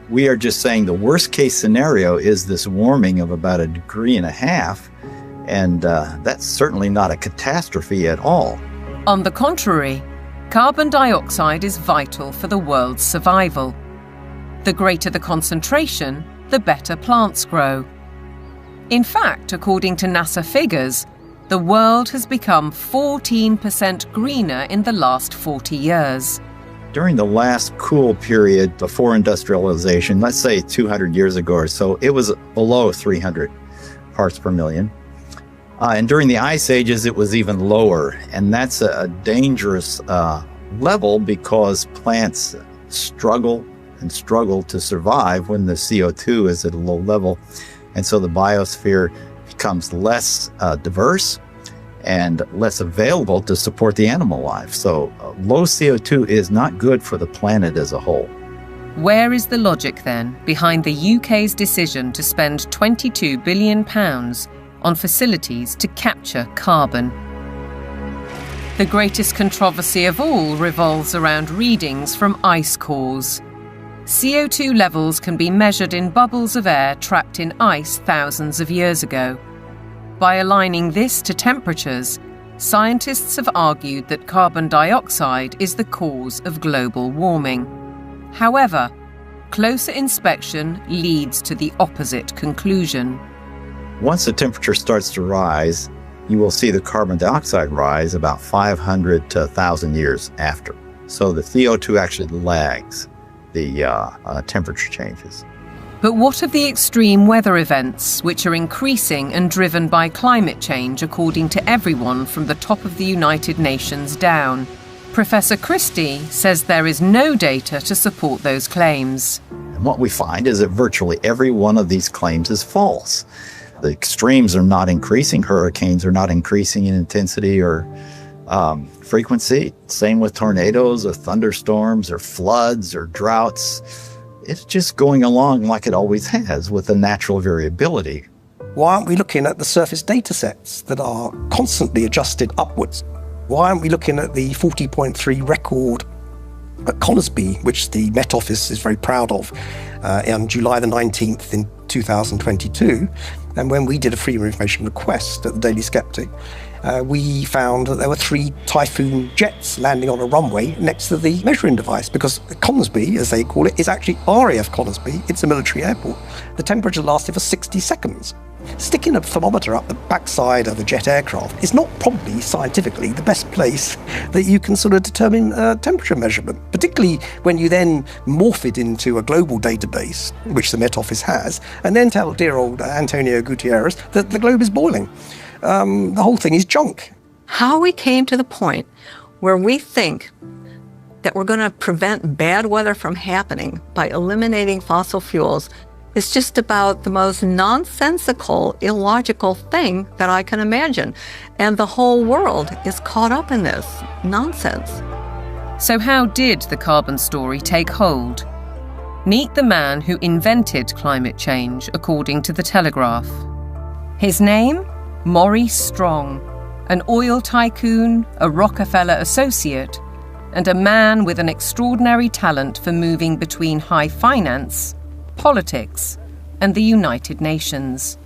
we are just saying the worst case scenario is this warming of about 1.5 degrees. And that's certainly not a catastrophe at all. On the contrary, carbon dioxide is vital for the world's survival. The greater the concentration, the better plants grow. In fact, according to NASA figures, the world has become 14% greener in the last 40 years. During the last cool period before industrialization, let's say 200 years ago or so, it was below 300 parts per million. And during the ice ages, it was even lower. And that's a dangerous level because plants struggle to survive when the CO2 is at a low level. And so the biosphere becomes less diverse and less available to support the animal life. So low CO2 is not good for the planet as a whole. Where is the logic then behind the UK's decision to spend £22 billion on facilities to capture carbon? The greatest controversy of all revolves around readings from ice cores. CO2 levels can be measured in bubbles of air trapped in ice thousands of years ago. By aligning this to temperatures, scientists have argued that carbon dioxide is the cause of global warming. However, closer inspection leads to the opposite conclusion. Once the temperature starts to rise, you will see the carbon dioxide rise about 500 to 1,000 years after. So the CO2 actually lags the temperature changes. But what of the extreme weather events, which are increasing and driven by climate change, according to everyone from the top of the United Nations down? Professor Christie says there is no data to support those claims. And what we find is that virtually every one of these claims is false. The extremes are not increasing. Hurricanes are not increasing in intensity or frequency. Same with tornadoes or thunderstorms or floods or droughts. It's just going along like it always has with the natural variability. Why aren't we looking at the surface data sets that are constantly adjusted upwards? Why aren't we looking at the 40.3 record at Conisbee, which the Met Office is very proud of, on July the 19th in 2022? And when we did a freedom of information request at the Daily Sceptic, we found that there were 3 Typhoon jets landing on a runway next to the measuring device, because Conisbee, as they call it, is actually RAF Conisbee. It's a military airport. The temperature lasted for 60 seconds. Sticking a thermometer up the backside of a jet aircraft is not probably scientifically the best place that you can sort of determine temperature measurement, particularly when you then morph it into a global database, which the Met Office has, and then tell dear old Antonio Gutierrez that the globe is boiling. The whole thing is junk. How we came to the point where we think that we're going to prevent bad weather from happening by eliminating fossil fuels is just about the most nonsensical, illogical thing that I can imagine. And the whole world is caught up in this nonsense. So how did the carbon story take hold? Meet the man who invented climate change, according to The Telegraph. His name? Maurice Strong, an oil tycoon, a Rockefeller associate, and a man with an extraordinary talent for moving between high finance, politics, and the United Nations.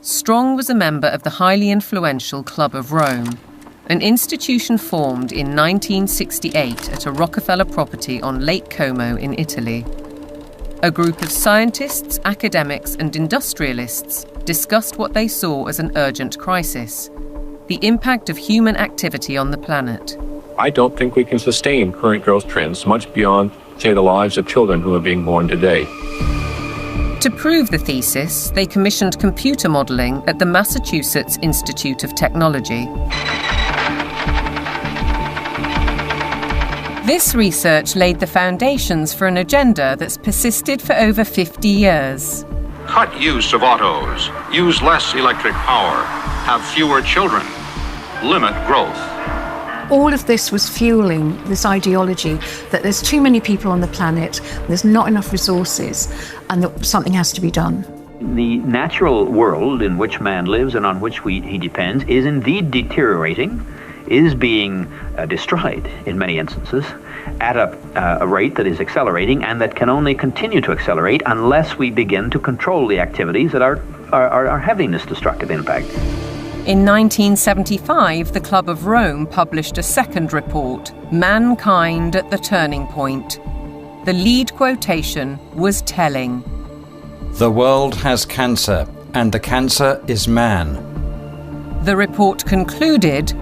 Strong was a member of the highly influential Club of Rome, an institution formed in 1968 at a Rockefeller property on Lake Como in Italy. A group of scientists, academics, and industrialists discussed what they saw as an urgent crisis: the impact of human activity on the planet. I don't think we can sustain current growth trends much beyond, say, the lives of children who are being born today. To prove the thesis, they commissioned computer modelling at the Massachusetts Institute of Technology. This research laid the foundations for an agenda that's persisted for over 50 years. Cut use of autos, use less electric power, have fewer children, limit growth. All of this was fueling this ideology that there's too many people on the planet, there's not enough resources, and that something has to be done. The natural world in which man lives and on which he depends is indeed deteriorating, is being destroyed in many instances at a rate that is accelerating and that can only continue to accelerate unless we begin to control the activities that are having this destructive impact. In 1975, the Club of Rome published a second report, Mankind at the Turning Point. The lead quotation was telling. The world has cancer, and the cancer is man. The report concluded,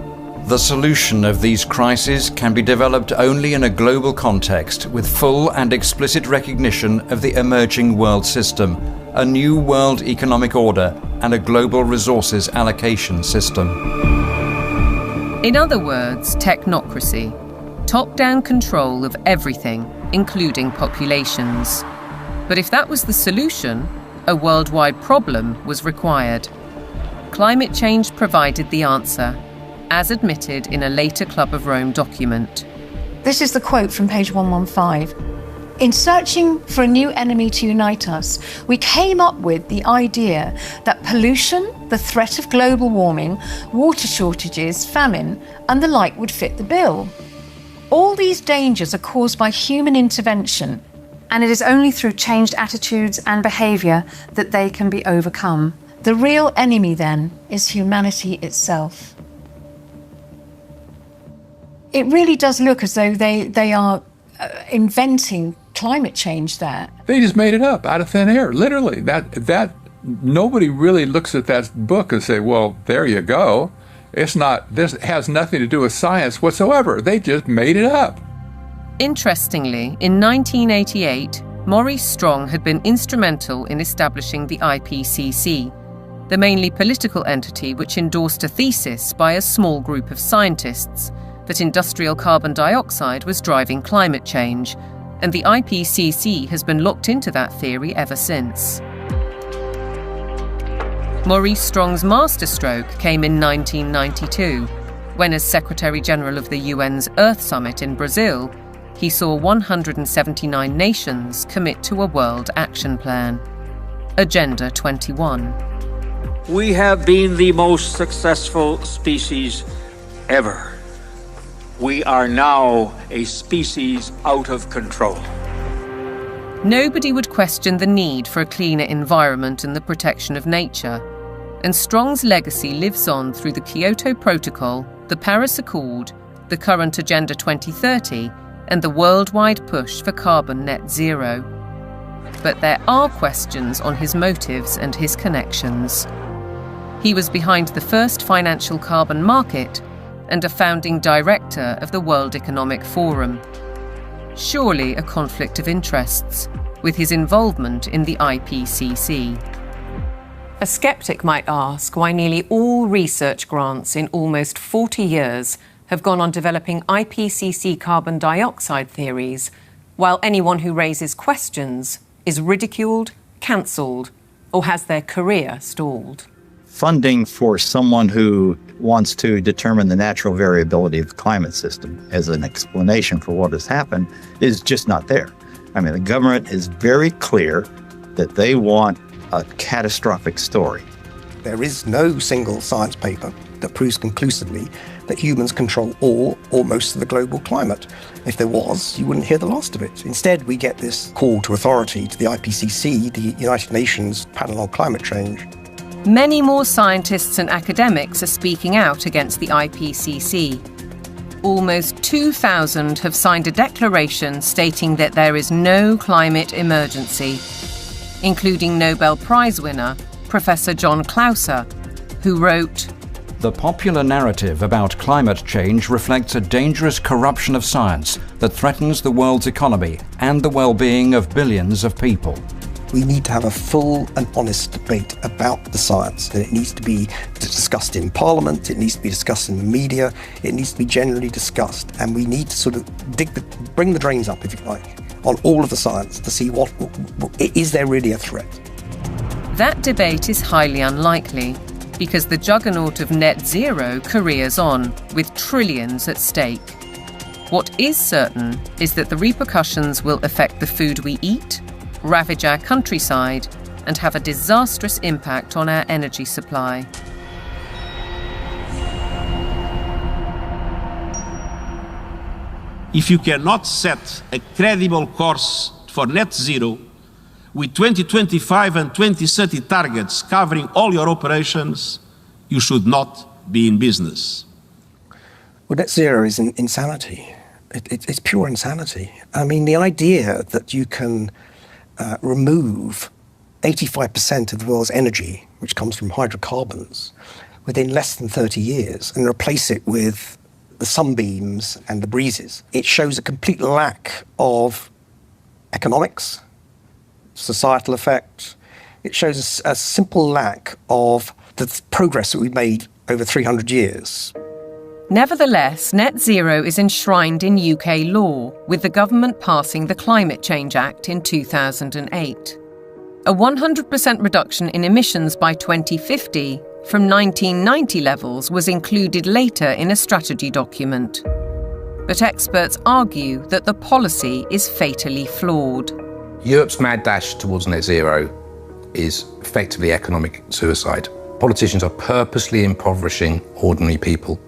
the solution of these crises can be developed only in a global context with full and explicit recognition of the emerging world system, a new world economic order, and a global resources allocation system. In other words, technocracy, top-down control of everything, including populations. But if that was the solution, a worldwide problem was required. Climate change provided the answer, as admitted in a later Club of Rome document. This is the quote from page 115. In searching for a new enemy to unite us, we came up with the idea that pollution, the threat of global warming, water shortages, famine, and the like would fit the bill. All these dangers are caused by human intervention, and it is only through changed attitudes and behaviour that they can be overcome. The real enemy, then, is humanity itself. It really does look as though they are inventing climate change there. They just made it up out of thin air, literally. That nobody really looks at that book and say, well, there you go. It's not, this has nothing to do with science whatsoever. They just made it up. Interestingly, in 1988, Maurice Strong had been instrumental in establishing the IPCC, the mainly political entity which endorsed a thesis by a small group of scientists that industrial carbon dioxide was driving climate change, and the IPCC has been looked into that theory ever since. Maurice Strong's masterstroke came in 1992, when as Secretary-General of the UN's Earth Summit in Brazil, he saw 179 nations commit to a World Action Plan, Agenda 21. We have been the most successful species ever. We are now a species out of control. Nobody would question the need for a cleaner environment and the protection of nature, and Strong's legacy lives on through the Kyoto Protocol, the Paris Accord, the current Agenda 2030, and the worldwide push for carbon net zero. But there are questions on his motives and his connections. He was behind the first financial carbon market and a founding director of the World Economic Forum. Surely a conflict of interests with his involvement in the IPCC. A skeptic might ask why nearly all research grants in almost 40 years have gone on developing IPCC carbon dioxide theories, while anyone who raises questions is ridiculed, cancelled, or has their career stalled. Funding for someone who wants to determine the natural variability of the climate system as an explanation for what has happened is just not there. I mean, the government is very clear that they want a catastrophic story. There is no single science paper that proves conclusively that humans control all or most of the global climate. If there was, you wouldn't hear the last of it. Instead, we get this call to authority to the IPCC, the United Nations Panel on Climate Change. Many more scientists and academics are speaking out against the IPCC. Almost 2,000 have signed a declaration stating that there is no climate emergency, including Nobel Prize winner Professor John Clauser, who wrote, "The popular narrative about climate change reflects a dangerous corruption of science that threatens the world's economy and the well-being of billions of people." We need to have a full and honest debate about the science, and it needs to be discussed in Parliament, it needs to be discussed in the media, it needs to be generally discussed, and we need to sort of bring the drains up, if you like, on all of the science to see what is there really a threat. That debate is highly unlikely, because the juggernaut of net zero careers on, with trillions at stake. What is certain is that the repercussions will affect the food we eat, ravage our countryside, and have a disastrous impact on our energy supply. If you cannot set a credible course for net zero, with 2025 and 2030 targets covering all your operations, you should not be in business. Well, net zero is insanity. It's pure insanity. I mean, the idea that you can remove 85% of the world's energy, which comes from hydrocarbons, within less than 30 years and replace it with the sunbeams and the breezes. It shows a complete lack of economics, societal effect. It shows a simple lack of the progress that we've made over 300 years. Nevertheless, net zero is enshrined in UK law, with the government passing the Climate Change Act in 2008. A 100% reduction in emissions by 2050 from 1990 levels was included later in a strategy document. But experts argue that the policy is fatally flawed. Europe's mad dash towards net zero is effectively economic suicide. Politicians are purposely impoverishing ordinary people,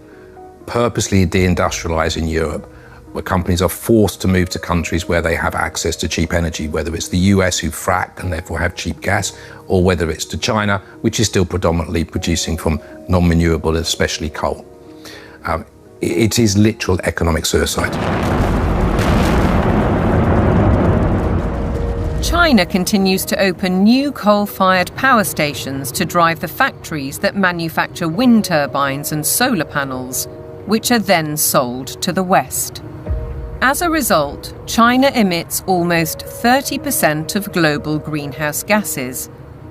purposely deindustrializing Europe, where companies are forced to move to countries where they have access to cheap energy, whether it's the US who frack and therefore have cheap gas, or whether it's to China, which is still predominantly producing from non-renewable, especially coal. It is literal economic suicide. China continues to open new coal-fired power stations to drive the factories that manufacture wind turbines and solar panels, which are then sold to the West. As a result, China emits almost 30% of global greenhouse gases,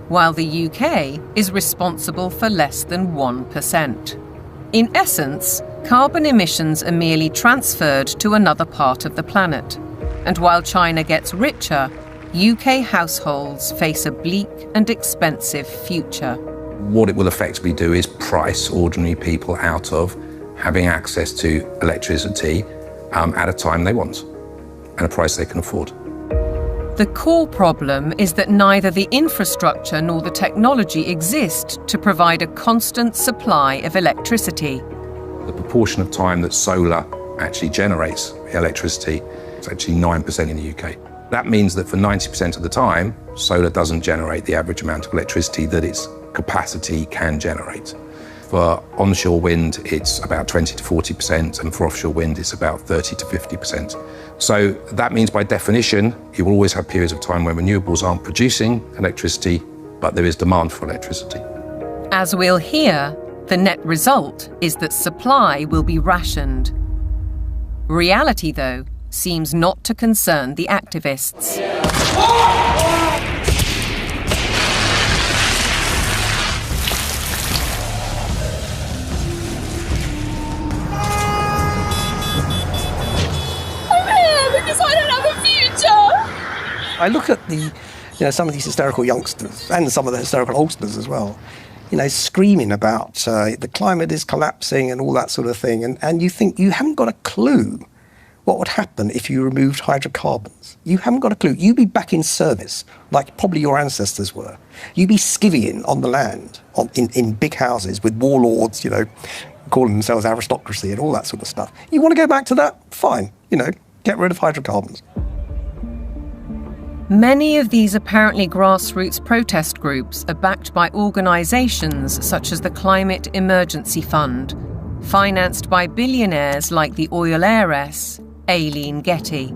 while the UK is responsible for less than 1%. In essence, carbon emissions are merely transferred to another part of the planet. And while China gets richer, UK households face a bleak and expensive future. What it will effectively do is price ordinary people out of having access to electricity at a time they want and a price they can afford. The core problem is that neither the infrastructure nor the technology exist to provide a constant supply of electricity. The proportion of time that solar actually generates electricity is actually 9% in the UK. That means that for 90% of the time, solar doesn't generate the average amount of electricity that its capacity can generate. For onshore wind, it's about 20 to 40%, and for offshore wind, it's about 30 to 50%. So that means, by definition, you will always have periods of time when renewables aren't producing electricity, but there is demand for electricity. As we'll hear, the net result is that supply will be rationed. Reality, though, seems not to concern the activists. I look at some of these hysterical youngsters and some of the hysterical oldsters as well, screaming about the climate is collapsing and all that sort of thing. And you think you haven't got a clue what would happen if you removed hydrocarbons. You haven't got a clue. You'd be back in service, like probably your ancestors were. You'd be skivvying on the land, in big houses with warlords, calling themselves aristocracy and all that sort of stuff. You want to go back to that? Fine. Get rid of hydrocarbons. Many of these apparently grassroots protest groups are backed by organisations such as the Climate Emergency Fund, financed by billionaires like the oil heiress Aileen Getty.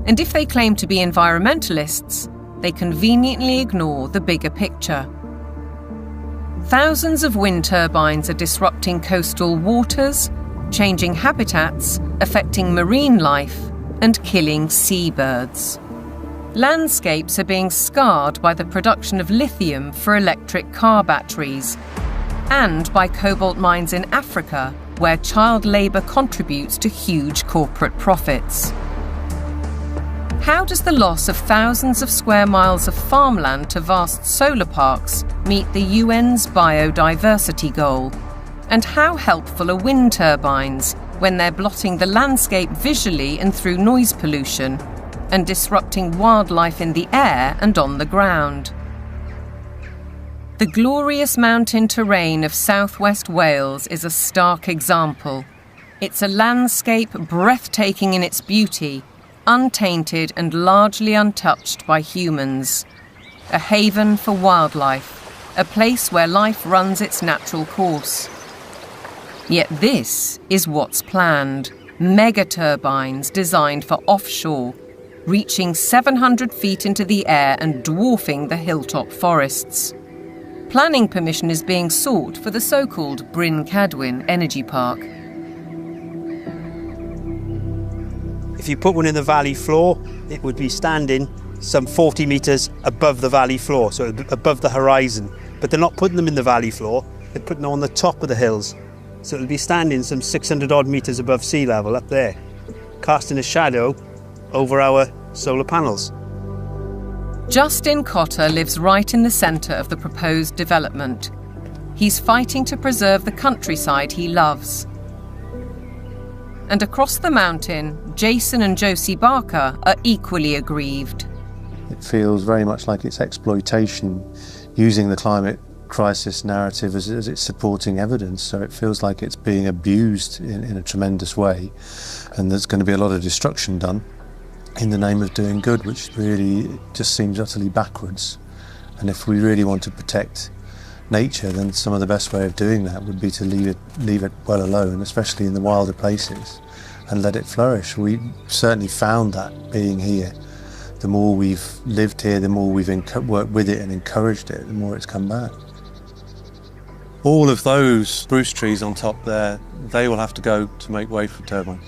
And if they claim to be environmentalists, they conveniently ignore the bigger picture. Thousands of wind turbines are disrupting coastal waters, changing habitats, affecting marine life, and killing seabirds. Landscapes are being scarred by the production of lithium for electric car batteries, and by cobalt mines in Africa, where child labour contributes to huge corporate profits. How does the loss of thousands of square miles of farmland to vast solar parks meet the UN's biodiversity goal? And how helpful are wind turbines when they're blotting the landscape visually and through noise pollution, and disrupting wildlife in the air and on the ground? The glorious mountain terrain of southwest Wales is a stark example. It's a landscape breathtaking in its beauty, untainted and largely untouched by humans. A haven for wildlife, a place where life runs its natural course. Yet this is what's planned: mega turbines designed for offshore, reaching 700 feet into the air and dwarfing the hilltop forests. Planning permission is being sought for the so-called Bryn Cadwyn Energy Park. If you put one in the valley floor, it would be standing some 40 metres above the valley floor, so above the horizon. But they're not putting them in the valley floor, they're putting them on the top of the hills. So it'll be standing some 600 odd metres above sea level up there, casting a shadow over our solar panels. Justin Cotter lives right in the centre of the proposed development. He's fighting to preserve the countryside he loves. And across the mountain, Jason and Josie Barker are equally aggrieved. It feels very much like it's exploitation, using the climate crisis narrative as its supporting evidence. So it feels like it's being abused in a tremendous way, and there's going to be a lot of destruction done in the name of doing good, which really just seems utterly backwards. And if we really want to protect nature, then some of the best way of doing that would be to leave it well alone, especially in the wilder places, and let it flourish. We certainly found that being here The more we've lived here, the more we've worked with it and encouraged it, the more it's come back. All of those spruce trees on top there, they will have to go to make way for turbines.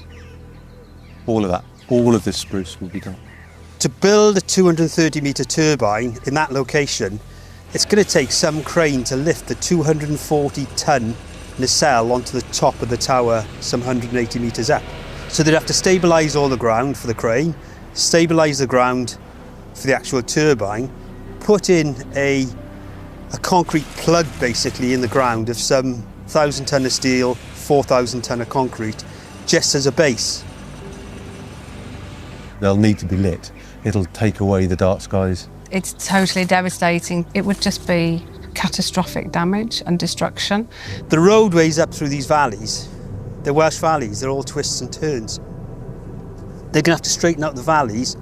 All of that, all of this spruce will be gone. To build a 230-metre turbine in that location, it's going to take some crane to lift the 240-ton nacelle onto the top of the tower some 180 metres up. So they'd have to stabilise all the ground for the crane, stabilise the ground for the actual turbine, put in a concrete plug basically in the ground of some 1,000 tonne of steel, 4,000 tonne of concrete, just as a base. They'll need to be lit. It'll take away the dark skies. It's totally devastating. It would just be catastrophic damage and destruction. The roadways up through these valleys, the Welsh valleys, they're all twists and turns. They're going to have to straighten out the valleys.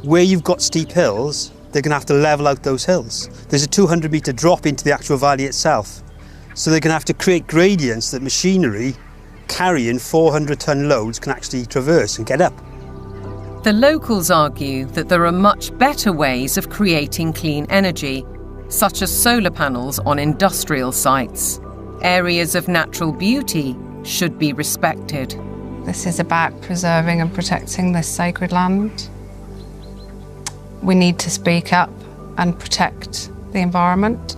Where you've got steep hills, they're going to have to level out those hills. There's a 200-metre drop into the actual valley itself. So they're going to have to create gradients that machinery carrying 400-tonne loads can actually traverse and get up. The locals argue that there are much better ways of creating clean energy, such as solar panels on industrial sites. Areas of natural beauty should be respected. This is about preserving and protecting this sacred land. We need to speak up and protect the environment.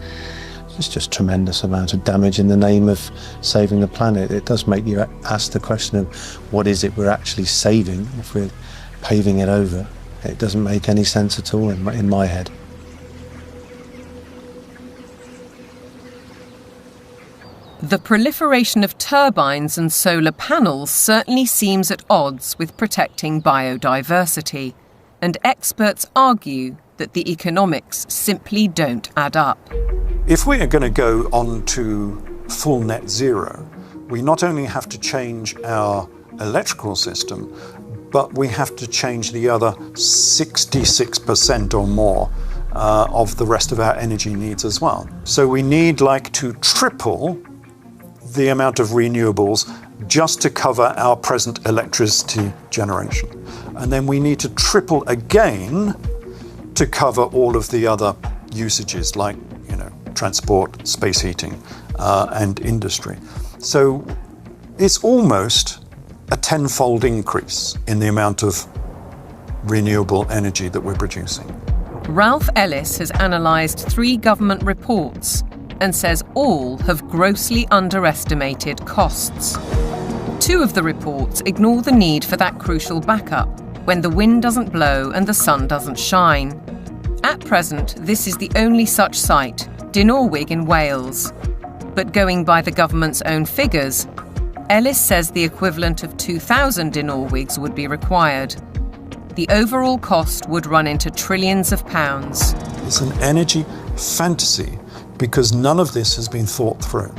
It's just a tremendous amount of damage in the name of saving the planet. It does make you ask the question of what is it we're actually saving if we're paving it over. It doesn't make any sense at all in my head. The proliferation of turbines and solar panels certainly seems at odds with protecting biodiversity, and experts argue that the economics simply don't add up. If we are going to go on to full net zero, we not only have to change our electrical system, but we have to change the other 66% or more of the rest of our energy needs as well. So we need to triple the amount of renewables just to cover our present electricity generation. And then we need to triple again to cover all of the other usages like, transport, space heating, and industry. So it's almost a tenfold increase in the amount of renewable energy that we're producing. Ralph Ellis has analysed 3 government reports and says all have grossly underestimated costs. 2 of the reports ignore the need for that crucial backup when the wind doesn't blow and the sun doesn't shine. At present, this is the only such site, Dinorwig in Wales. But going by the government's own figures, Ellis says the equivalent of 2,000 Dinorwigs would be required. The overall cost would run into trillions of pounds. It's an energy fantasy because none of this has been thought through.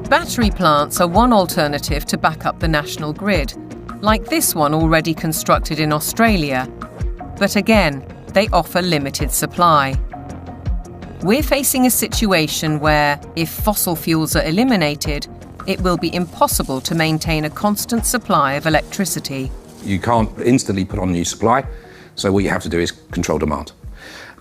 Battery plants are one alternative to back up the national grid, like this one already constructed in Australia. But again, they offer limited supply. We're facing a situation where, if fossil fuels are eliminated, it will be impossible to maintain a constant supply of electricity. You can't instantly put on new supply, so what you have to do is control demand.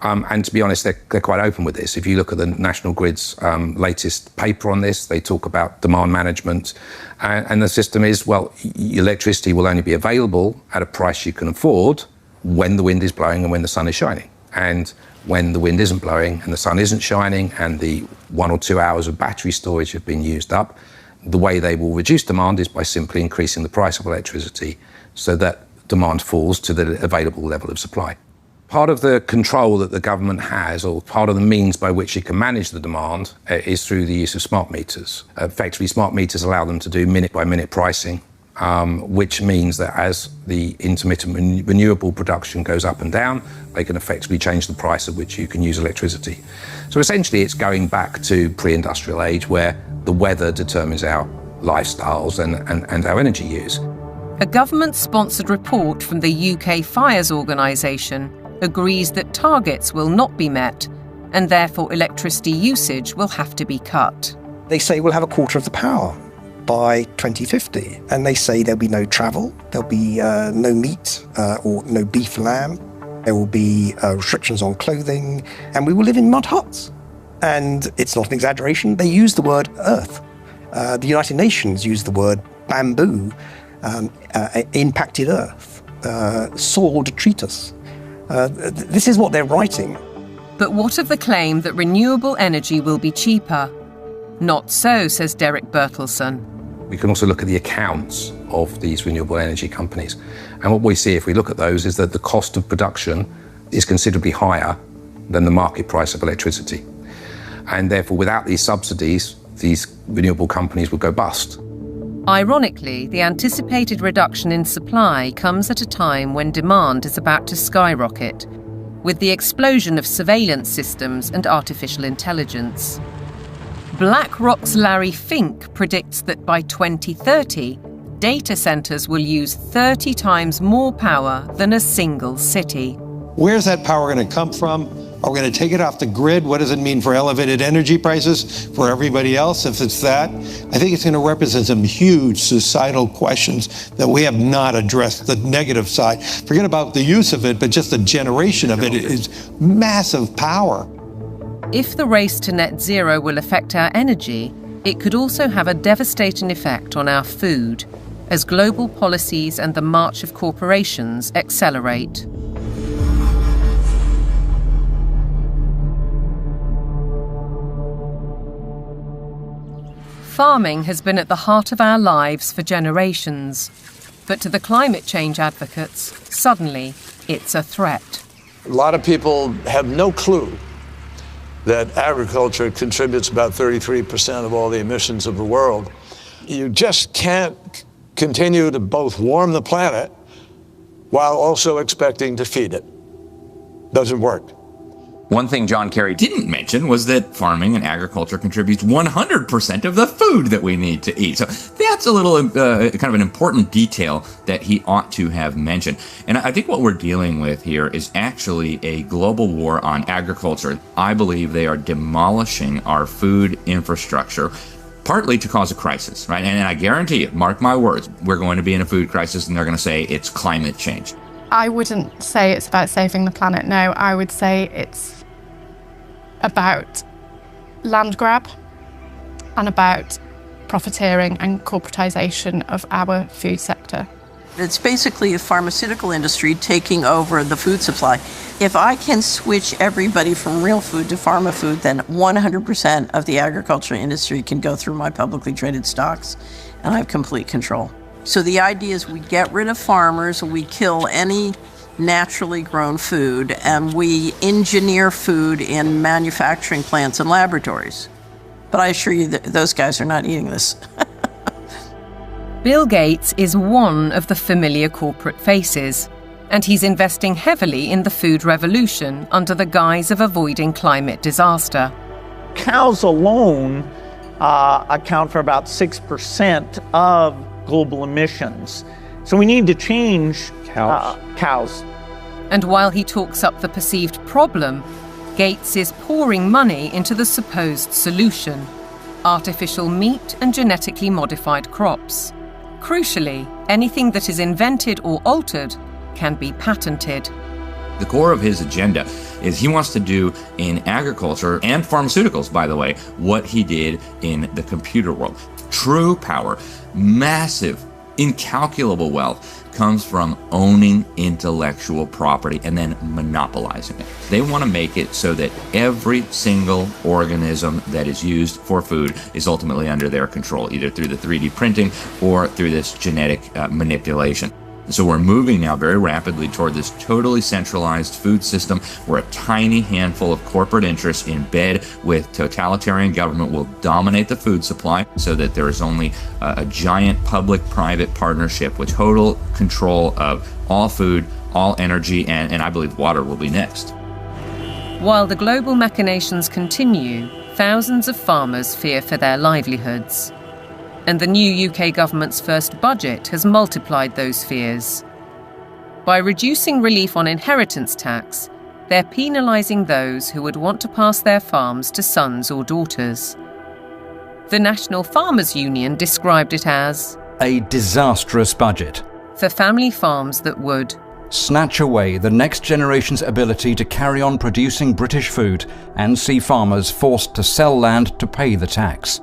And to be honest, they're quite open with this. If you look at the National Grid's latest paper on this, they talk about demand management. And the system is, electricity will only be available at a price you can afford when the wind is blowing and when the sun is shining. And when the wind isn't blowing and the sun isn't shining and the 1 or 2 hours of battery storage have been used up, the way they will reduce demand is by simply increasing the price of electricity so that demand falls to the available level of supply. Part of the control that the government has, or part of the means by which it can manage the demand, is through the use of smart meters. Effectively, smart meters allow them to do minute-by-minute pricing, which means that as the intermittent renewable production goes up and down, they can effectively change the price at which you can use electricity. So essentially, it's going back to pre-industrial age, where the weather determines our lifestyles and our energy use. A government-sponsored report from the UK Fires Organisation agrees that targets will not be met, and therefore electricity usage will have to be cut. They say we'll have a quarter of the power by 2050, and they say there'll be no travel, there'll be no meat or no beef lamb. There will be restrictions on clothing, and we will live in mud huts. And it's not an exaggeration. They use the word earth. The United Nations use the word bamboo, impacted earth, soil detritus. This is what they're writing. But what of the claim that renewable energy will be cheaper? Not so, says Derek Bertelsen. We can also look at the accounts of these renewable energy companies. And what we see if we look at those is that the cost of production is considerably higher than the market price of electricity. And therefore, without these subsidies, these renewable companies would go bust. Ironically, the anticipated reduction in supply comes at a time when demand is about to skyrocket, with the explosion of surveillance systems and artificial intelligence. BlackRock's Larry Fink predicts that by 2030, data centers will use 30 times more power than a single city. Where's that power going to come from? Are we going to take it off the grid? What does it mean for elevated energy prices for everybody else if it's that? I think it's going to represent some huge societal questions that we have not addressed. The negative side. Forget about the use of it, but just the generation of it is massive power. If the race to net zero will affect our energy, it could also have a devastating effect on our food, as global policies and the march of corporations accelerate. Farming has been at the heart of our lives for generations, but to the climate change advocates, suddenly it's a threat. A lot of people have no clue that agriculture contributes about 33% of all the emissions of the world. You just can't continue to both warm the planet while also expecting to feed it. Doesn't work. One thing John Kerry didn't mention was that farming and agriculture contributes 100% of the food that we need to eat. So that's a little kind of an important detail that he ought to have mentioned. And I think what we're dealing with here is actually a global war on agriculture. I believe they are demolishing our food infrastructure, partly to cause a crisis, right? And I guarantee you, mark my words, we're going to be in a food crisis and they're going to say it's climate change. I wouldn't say it's about saving the planet, no. I would say it's about land grab and about profiteering and corporatization of our food sector. It's basically the pharmaceutical industry taking over the food supply. If I can switch everybody from real food to pharma food, then 100% of the agriculture industry can go through my publicly traded stocks, and I have complete control. So the idea is we get rid of farmers, we kill any naturally grown food, and we engineer food in manufacturing plants and laboratories. But I assure you that those guys are not eating this. Bill Gates is one of the familiar corporate faces, and he's investing heavily in the food revolution under the guise of avoiding climate disaster. Cows alone account for about 6% of global emissions. So we need to change cows. And while he talks up the perceived problem, Gates is pouring money into the supposed solution: artificial meat and genetically modified crops. Crucially, anything that is invented or altered can be patented. The core of his agenda is he wants to do in agriculture and pharmaceuticals, by the way, what he did in the computer world. True power, massive, incalculable wealth comes from owning intellectual property and then monopolizing it. They want to make it so that every single organism that is used for food is ultimately under their control, either through the 3D printing or through this genetic manipulation. So we're moving now very rapidly toward this totally centralized food system where a tiny handful of corporate interests in bed with totalitarian government will dominate the food supply so that there is only a giant public-private partnership with total control of all food, all energy, and I believe water will be next. While the global machinations continue, thousands of farmers fear for their livelihoods. And the new UK government's first budget has multiplied those fears. By reducing relief on inheritance tax, they're penalising those who would want to pass their farms to sons or daughters. The National Farmers Union described it as a disastrous budget for family farms that would snatch away the next generation's ability to carry on producing British food and see farmers forced to sell land to pay the tax.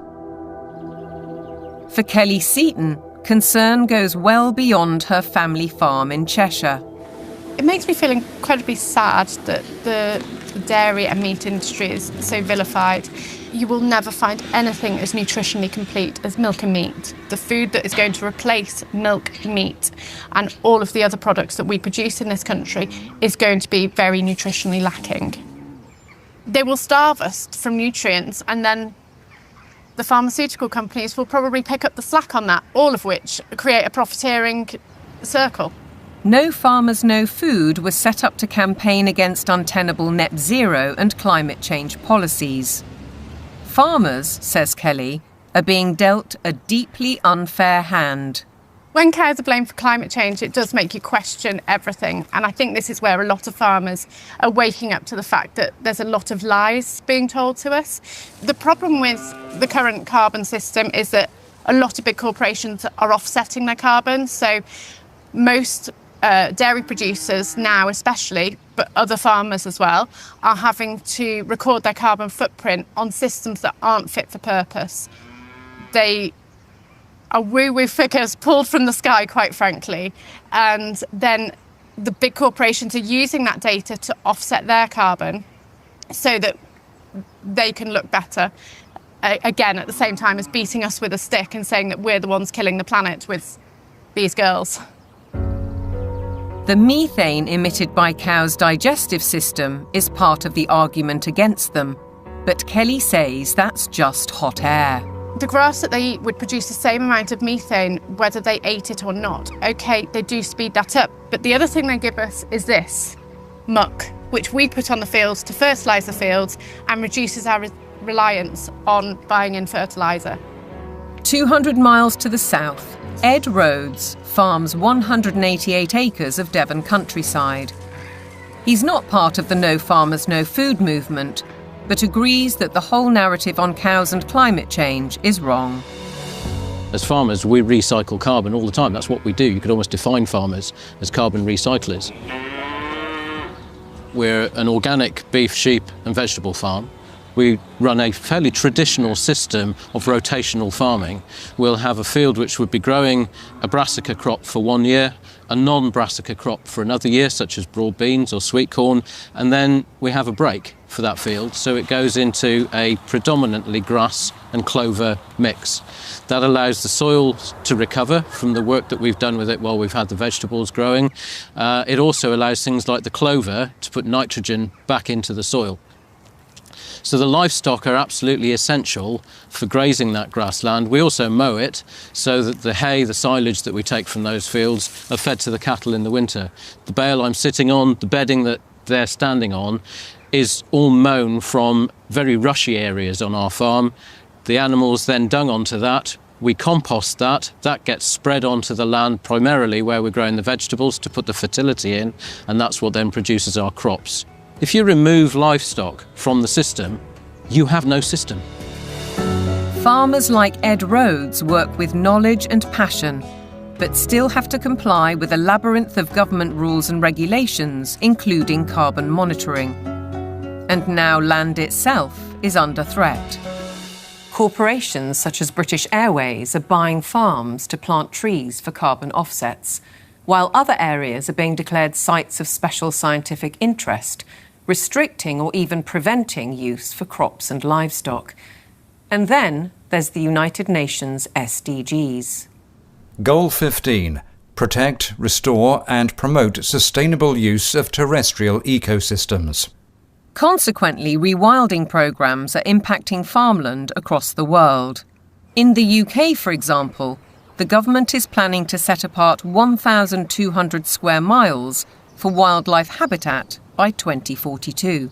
For Kelly Seaton, concern goes well beyond her family farm in Cheshire. It makes me feel incredibly sad that the dairy and meat industry is so vilified. You will never find anything as nutritionally complete as milk and meat. The food that is going to replace milk, meat, and all of the other products that we produce in this country is going to be very nutritionally lacking. They will starve us from nutrients, and then the pharmaceutical companies will probably pick up the slack on that, all of which create a profiteering circle. No Farmers, No Food was set up to campaign against untenable net zero and climate change policies. Farmers, says Kelly, are being dealt a deeply unfair hand. When cows are blamed for climate change, it does make you question everything. And I think this is where a lot of farmers are waking up to the fact that there's a lot of lies being told to us. The problem with the current carbon system is that a lot of big corporations are offsetting their carbon. So most dairy producers now especially, but other farmers as well, are having to record their carbon footprint on systems that aren't fit for purpose. They are woo-woo figures pulled from the sky, quite frankly, and then the big corporations are using that data to offset their carbon so that they can look better, again, at the same time as beating us with a stick and saying that we're the ones killing the planet with these girls. The methane emitted by cows' digestive system is part of the argument against them, but Kelly says that's just hot air. The grass that they eat would produce the same amount of methane whether they ate it or not. OK, they do speed that up, but the other thing they give us is this, muck, which we put on the fields to fertilise the fields and reduces our reliance on buying in fertiliser. 200 miles to the south, Ed Rhodes farms 188 acres of Devon countryside. He's not part of the No Farmers, No Food movement, but agrees that the whole narrative on cows and climate change is wrong. As farmers, we recycle carbon all the time. That's what we do. You could almost define farmers as carbon recyclers. We're an organic beef, sheep and vegetable farm. We run a fairly traditional system of rotational farming. We'll have a field which would be growing a brassica crop for 1 year, a non-brassica crop for another year, such as broad beans or sweet corn, and then we have a break for that field, so it goes into a predominantly grass and clover mix. That allows the soil to recover from the work that we've done with it while we've had the vegetables growing. It also allows things like the clover to put nitrogen back into the soil. So the livestock are absolutely essential for grazing that grassland. We also mow it so that the hay, the silage that we take from those fields are fed to the cattle in the winter. The bale I'm sitting on, the bedding that they're standing on, is all mown from very rushy areas on our farm. The animals then dung onto that. We compost that. That gets spread onto the land primarily where we're growing the vegetables to put the fertility in, and that's what then produces our crops. If you remove livestock from the system, you have no system. Farmers like Ed Rhodes work with knowledge and passion, but still have to comply with a labyrinth of government rules and regulations, including carbon monitoring. And now land itself is under threat. Corporations such as British Airways are buying farms to plant trees for carbon offsets, while other areas are being declared sites of special scientific interest, restricting or even preventing use for crops and livestock. And then there's the United Nations SDGs. Goal 15. Protect, restore and promote sustainable use of terrestrial ecosystems. Consequently, rewilding programmes are impacting farmland across the world. In the UK, for example, the government is planning to set apart 1,200 square miles for wildlife habitat by 2042.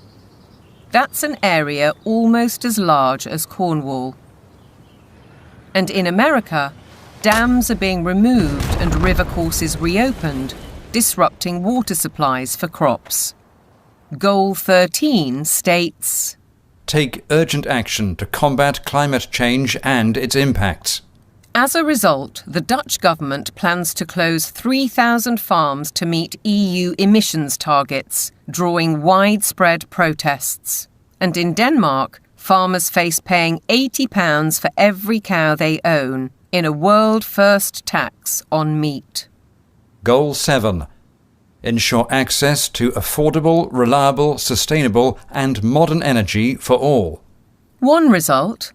That's an area almost as large as Cornwall. And in America, dams are being removed and river courses reopened, disrupting water supplies for crops. Goal 13 states, take urgent action to combat climate change and its impacts. As a result, the Dutch government plans to close 3,000 farms to meet EU emissions targets, drawing widespread protests. And in Denmark, farmers face paying £80 for every cow they own in a world-first tax on meat. Goal 7. Ensure access to affordable, reliable, sustainable and modern energy for all. One result: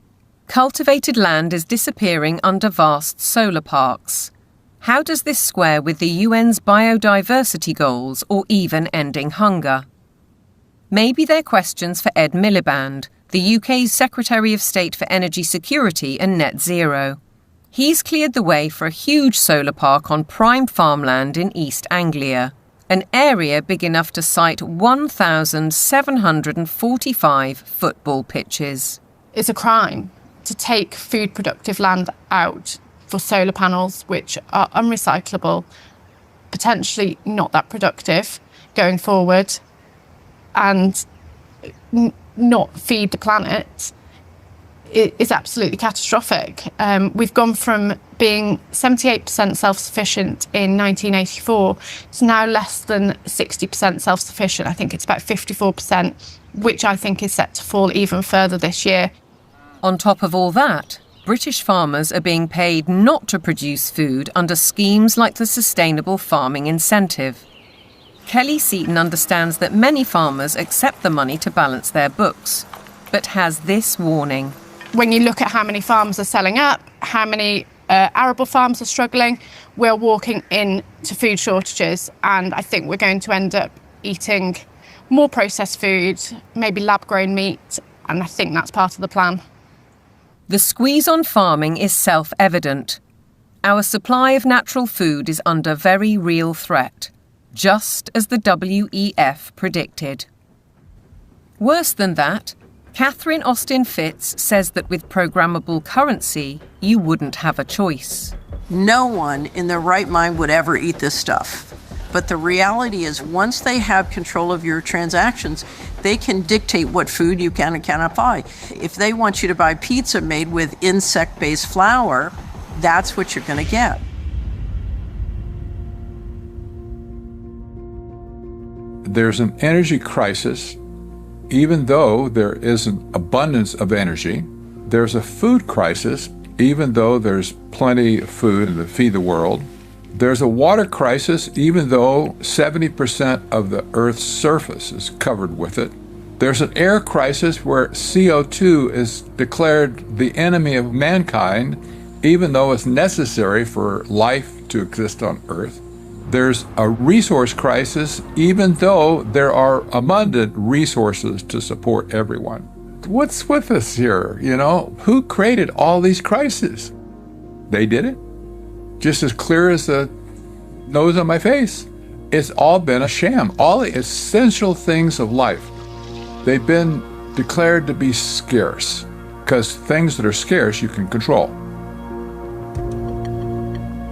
cultivated land is disappearing under vast solar parks. How does this square with the UN's biodiversity goals or even ending hunger? Maybe they're questions for Ed Miliband, the UK's Secretary of State for Energy Security and Net Zero. He's cleared the way for a huge solar park on prime farmland in East Anglia, an area big enough to site 1,745 football pitches. It's a crime to take food productive land out for solar panels, which are unrecyclable, potentially not that productive going forward, and not feed the planet. It is absolutely catastrophic. We've gone from being 78% self-sufficient in 1984 to now less than 60% self-sufficient. I think it's about 54%, which I think is set to fall even further this year. On top of all that, British farmers are being paid not to produce food under schemes like the Sustainable Farming Incentive. Kelly Seaton understands that many farmers accept the money to balance their books, but has this warning. When you look at how many farms are selling up, how many arable farms are struggling, we're walking into food shortages, and I think we're going to end up eating more processed food, maybe lab-grown meat, and I think that's part of the plan. The squeeze on farming is self-evident. Our supply of natural food is under very real threat, just as the WEF predicted. Worse than that, Catherine Austin Fitz says that with programmable currency, you wouldn't have a choice. No one in their right mind would ever eat this stuff. But the reality is, once they have control of your transactions, they can dictate what food you can and cannot buy. If they want you to buy pizza made with insect-based flour, that's what you're going to get. There's an energy crisis. Even though there is an abundance of energy, there's a food crisis, even though there's plenty of food to feed the world. There's a water crisis, even though 70% of the Earth's surface is covered with it. There's an air crisis where CO2 is declared the enemy of mankind, even though it's necessary for life to exist on Earth. There's a resource crisis, even though there are abundant resources to support everyone. What's with us here, you know? Who created all these crises? They did it. Just as clear as the nose on my face. It's all been a sham. All the essential things of life, they've been declared to be scarce, because things that are scarce you can control.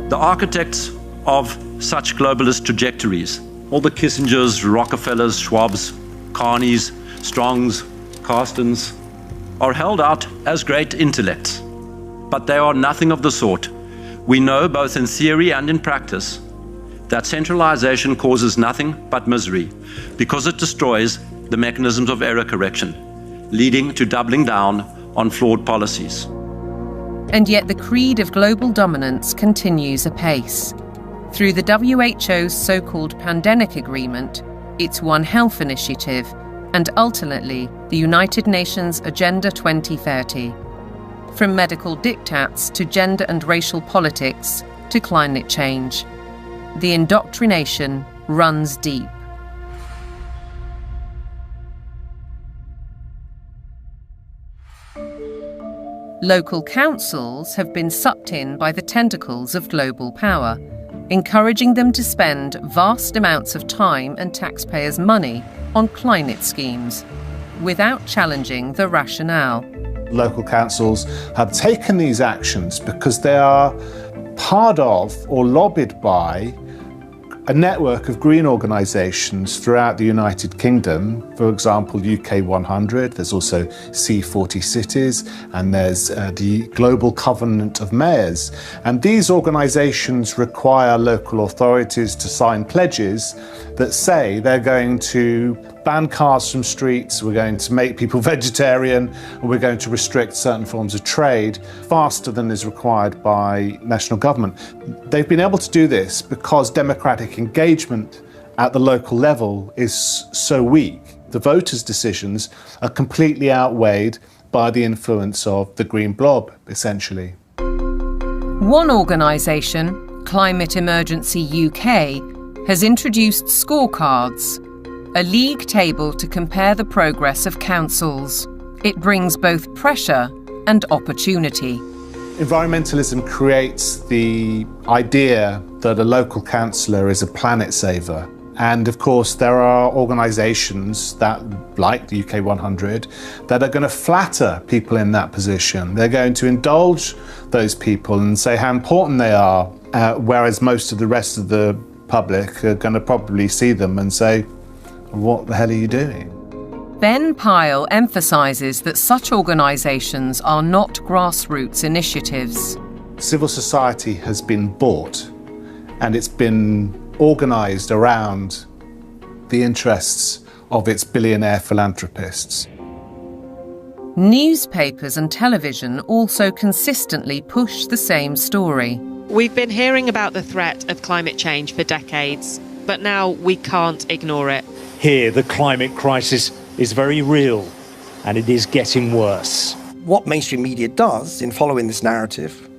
The architects of such globalist trajectories, all the Kissingers, Rockefellers, Schwabs, Carneys, Strongs, Carstens, are held out as great intellects. But they are nothing of the sort. We know both in theory and in practice that centralization causes nothing but misery because it destroys the mechanisms of error correction, leading to doubling down on flawed policies. And yet the creed of global dominance continues apace. Through the WHO's so-called Pandemic Agreement, its One Health Initiative, and ultimately the United Nations Agenda 2030. From medical diktats to gender and racial politics to climate change, the indoctrination runs deep. Local councils have been sucked in by the tentacles of global power, encouraging them to spend vast amounts of time and taxpayers' money on climate schemes, without challenging the rationale. Local councils have taken these actions because they are part of or lobbied by a network of green organisations throughout the United Kingdom, for example, UK 100, there's also C40 Cities, and there's the Global Covenant of Mayors. And these organisations require local authorities to sign pledges that say they're going to ban cars from streets, we're going to make people vegetarian, and we're going to restrict certain forms of trade faster than is required by national government. They've been able to do this because democratic engagement at the local level is so weak. The voters' decisions are completely outweighed by the influence of the green blob, essentially. One organisation, Climate Emergency UK, has introduced scorecards, a league table to compare the progress of councils. It brings both pressure and opportunity. Environmentalism creates the idea that a local councillor is a planet saver. And of course, there are organisations that, like the UK 100, that are going to flatter people in that position. They're going to indulge those people and say how important they are, whereas most of the rest of the public are going to probably see them and say, what the hell are you doing? Ben Pyle emphasises that such organisations are not grassroots initiatives. Civil society has been bought and it's been organised around the interests of its billionaire philanthropists. Newspapers and television also consistently push the same story. We've been hearing about the threat of climate change for decades, but now we can't ignore it. Here, the climate crisis is very real, and it is getting worse. What mainstream media does in following this narrative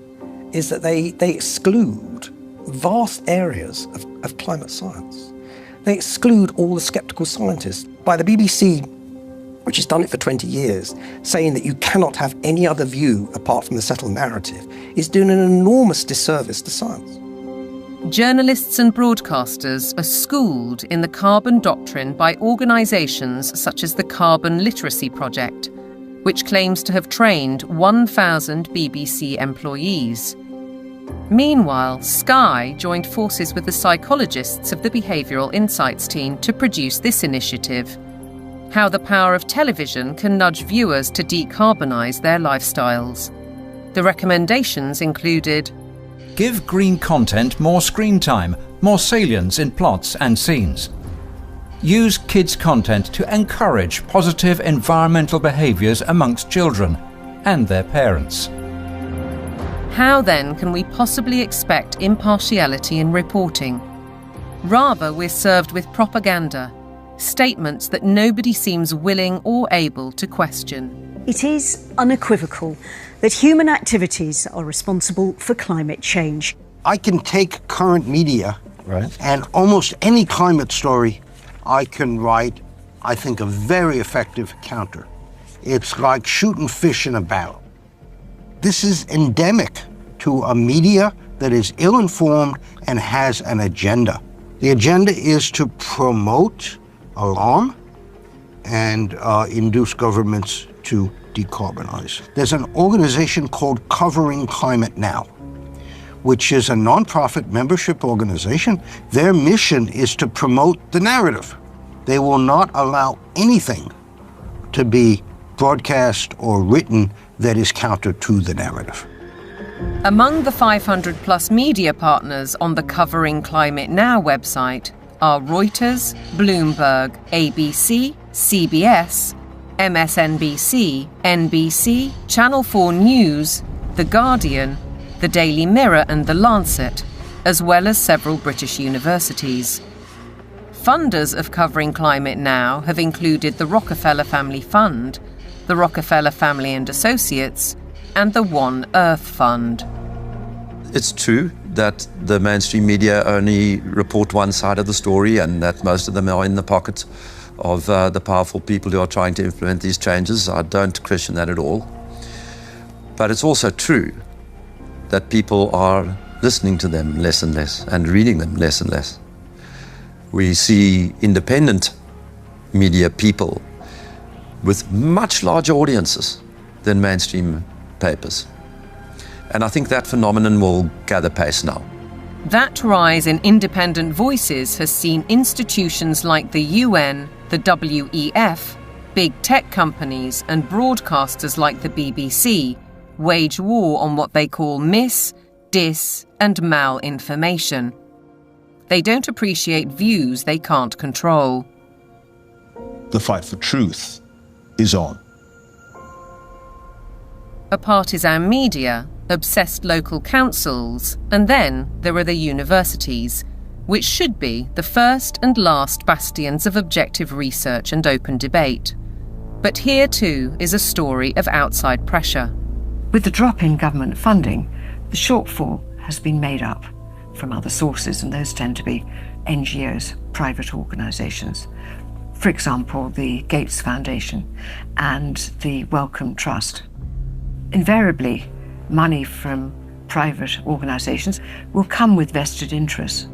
is that they exclude vast areas of climate science. They exclude all the sceptical scientists. By the BBC, which has done it for 20 years, saying that you cannot have any other view apart from the settled narrative, is doing an enormous disservice to science. Journalists and broadcasters are schooled in the carbon doctrine by organisations such as the Carbon Literacy Project, which claims to have trained 1,000 BBC employees. Meanwhile, Sky joined forces with the psychologists of the Behavioural Insights team to produce this initiative: How the Power of Television Can Nudge Viewers to Decarbonise Their Lifestyles. The recommendations included: give green content more screen time, more salience in plots and scenes. Use kids' content to encourage positive environmental behaviours amongst children and their parents. How then can we possibly expect impartiality in reporting? Rather, we're served with propaganda, statements that nobody seems willing or able to question. It is unequivocal that human activities are responsible for climate change. I can take current media and almost any climate story I can write, I think, a very effective counter. It's like shooting fish in a barrel. This is endemic to a media that is ill-informed and has an agenda. The agenda is to promote alarm and induce governments to decarbonize. There's an organization called Covering Climate Now, which is a nonprofit membership organization. Their mission is to promote the narrative. They will not allow anything to be broadcast or written that is counter to the narrative. Among the 500 plus media partners on the Covering Climate Now website are Reuters, Bloomberg, ABC, CBS, MSNBC, NBC, Channel 4 News, The Guardian, The Daily Mirror and The Lancet, as well as several British universities. Funders of Covering Climate Now have included the Rockefeller Family Fund, the Rockefeller Family and Associates, and the One Earth Fund. It's true that the mainstream media only report one side of the story and that most of them are in the pocket of the powerful people who are trying to implement these changes. I don't question that at all. But it's also true that people are listening to them less and less and reading them less and less. We see independent media people with much larger audiences than mainstream papers. And I think that phenomenon will gather pace now. That rise in independent voices has seen institutions like the UN, the WEF, big tech companies and broadcasters like the BBC wage war on what they call mis, dis and malinformation. They don't appreciate views they can't control. The fight for truth is on. A partisan media, obsessed local councils, and then there are the universities, which should be the first and last bastions of objective research and open debate. But here too is a story of outside pressure. With the drop in government funding, the shortfall has been made up from other sources, and those tend to be NGOs, private organisations. For example, the Gates Foundation and the Wellcome Trust. Invariably, money from private organisations will come with vested interests.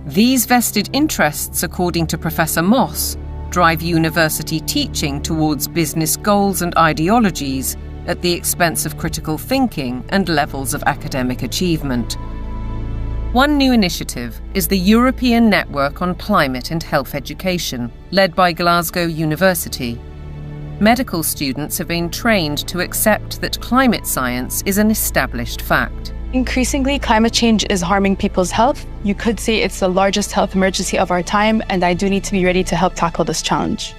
These vested interests, according to Professor Moss, drive university teaching towards business goals and ideologies at the expense of critical thinking and levels of academic achievement. One new initiative is the European Network on Climate and Health Education, led by Glasgow University. Medical students have been trained to accept that climate science is an established fact. Increasingly, climate change is harming people's health. You could say it's the largest health emergency of our time, and I do need to be ready to help tackle this challenge.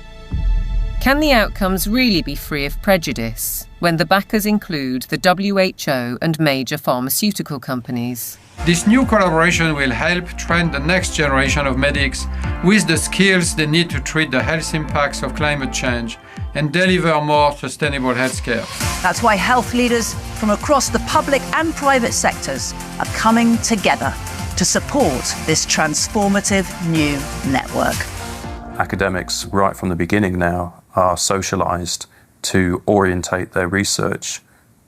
Can the outcomes really be free of prejudice when the backers include the WHO and major pharmaceutical companies? This new collaboration will help train the next generation of medics with the skills they need to treat the health impacts of climate change and deliver more sustainable healthcare. That's why health leaders from across the public and private sectors are coming together to support this transformative new network. Academics, right from the beginning now, are socialised to orientate their research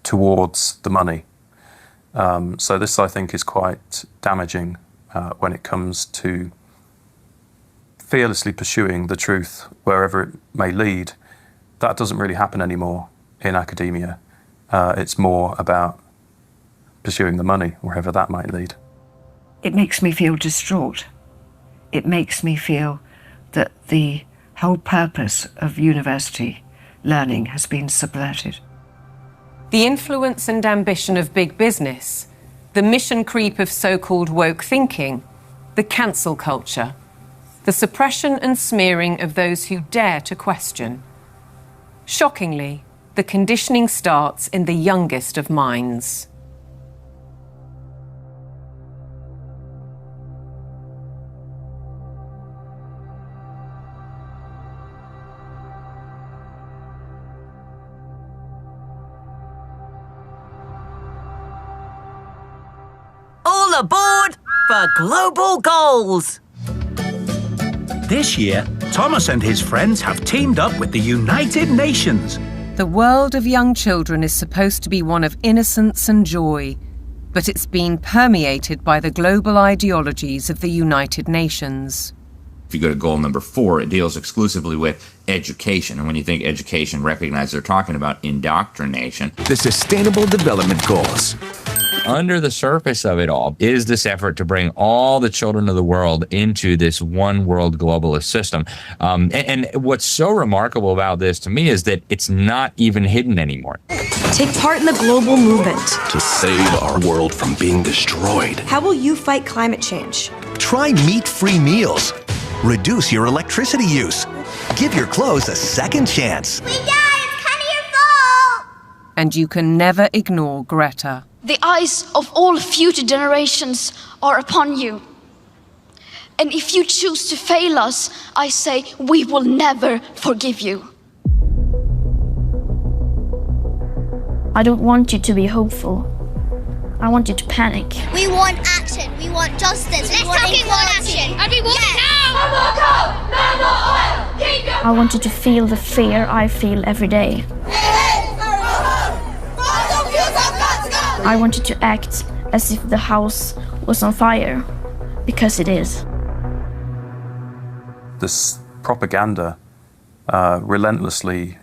towards the money. So this, I think, is quite damaging when it comes to fearlessly pursuing the truth wherever it may lead. That doesn't really happen anymore in academia. It's more about pursuing the money wherever that might lead. It makes me feel distraught. It makes me feel that the whole purpose of university learning has been subverted. The influence and ambition of big business, the mission creep of so-called woke thinking, the cancel culture, the suppression and smearing of those who dare to question. Shockingly, the conditioning starts in the youngest of minds. All aboard for Global Goals! This year, Thomas and his friends have teamed up with the United Nations. The world of young children is supposed to be one of innocence and joy, but it's been permeated by the global ideologies of the United Nations. If you go to goal number 4, it deals exclusively with education. And when you think education, recognize they're talking about indoctrination. The Sustainable Development Goals. Under the surface of it all is this effort to bring all the children of the world into this one world globalist system. And what's so remarkable about this to me is that it's not even hidden anymore. Take part in the global movement to save our world from being destroyed. How will you fight climate change? Try meat-free meals. Reduce your electricity use. Give your clothes a second chance. We died! It's kind of your fault! And you can never ignore Greta. The eyes of all future generations are upon you. And if you choose to fail us, I say we will never forgive you. I don't want you to be hopeful. I want you to panic. We want action. We want justice. Let's want action. And we want now! No more coal! No more oil! Keep your... I want you to feel the fear I feel every day. I want you to act as if the house was on fire, because it is. This propaganda relentlessly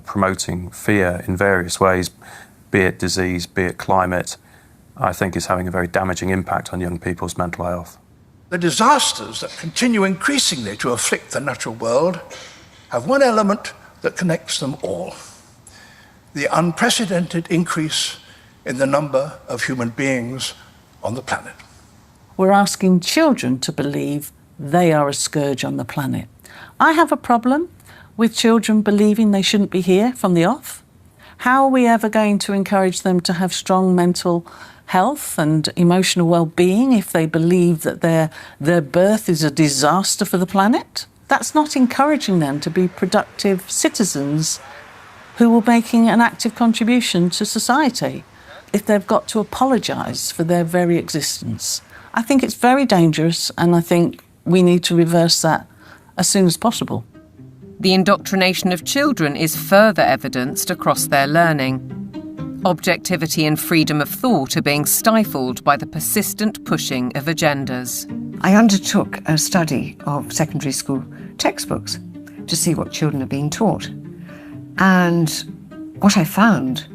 promoting fear in various ways, be it disease, be it climate, I think is having a very damaging impact on young people's mental health. The disasters that continue increasingly to afflict the natural world have one element that connects them all: the unprecedented increase in the number of human beings on the planet. We're asking children to believe they are a scourge on the planet. I have a problem with children believing they shouldn't be here from the off. How are we ever going to encourage them to have strong mental health and emotional well-being if they believe that their birth is a disaster for the planet? That's not encouraging them to be productive citizens who are making an active contribution to society if they've got to apologise for their very existence. I think it's very dangerous, and I think we need to reverse that as soon as possible. The indoctrination of children is further evidenced across their learning. Objectivity and freedom of thought are being stifled by the persistent pushing of agendas. I undertook a study of secondary school textbooks to see what children are being taught. And what I found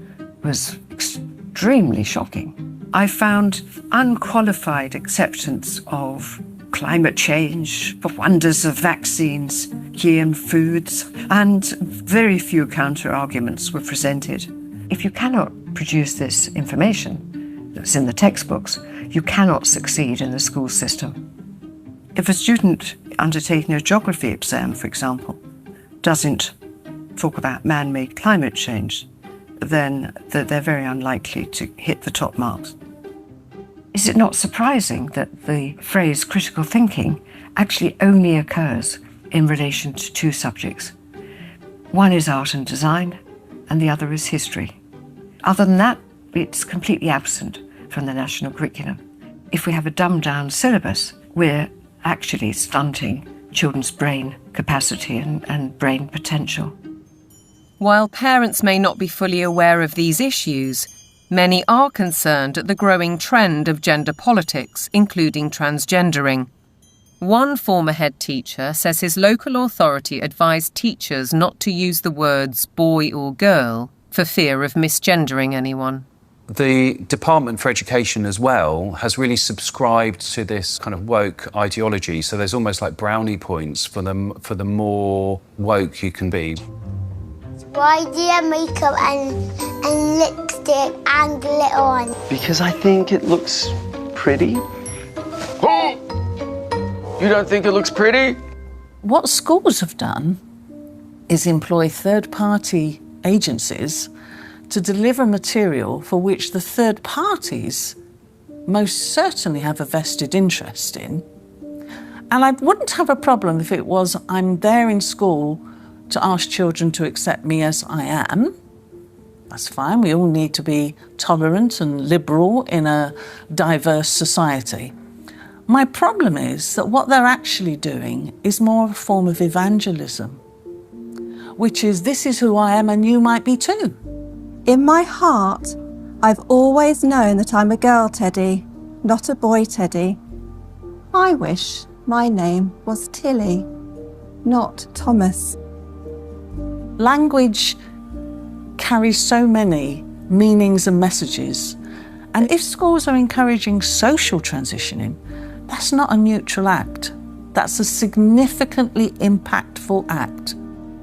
was extremely shocking. I found unqualified acceptance of climate change, the wonders of vaccines, GM foods, and very few counter-arguments were presented. If you cannot produce this information that's in the textbooks, you cannot succeed in the school system. If a student undertaking a geography exam, for example, doesn't talk about man-made climate change, then they're very unlikely to hit the top marks. Is it not surprising that the phrase critical thinking actually only occurs in relation to two subjects? One is art and design, and the other is history. Other than that, it's completely absent from the national curriculum. If we have a dumbed-down syllabus, we're actually stunting children's brain capacity and brain potential. While parents may not be fully aware of these issues, many are concerned at the growing trend of gender politics, including transgendering. One former head teacher says his local authority advised teachers not to use the words boy or girl for fear of misgendering anyone. The Department for Education as well has really subscribed to this kind of woke ideology. So there's almost like brownie points for the more woke you can be. Why do you have makeup and lipstick and glitter on? Because I think it looks pretty. Oh! You don't think it looks pretty? What schools have done is employ third-party agencies to deliver material for which the third parties most certainly have a vested interest in. And I wouldn't have a problem if it was I'm there in school to ask children to accept me as I am. That's fine. We all need to be tolerant and liberal in a diverse society. My problem is that what they're actually doing is more a form of evangelism, which is this is who I am and you might be too. In my heart, I've always known that I'm a girl, Teddy, not a boy, Teddy. I wish my name was Tilly, not Thomas. Language carries so many meanings and messages, and if schools are encouraging social transitioning, that's not a neutral act. That's a significantly impactful act.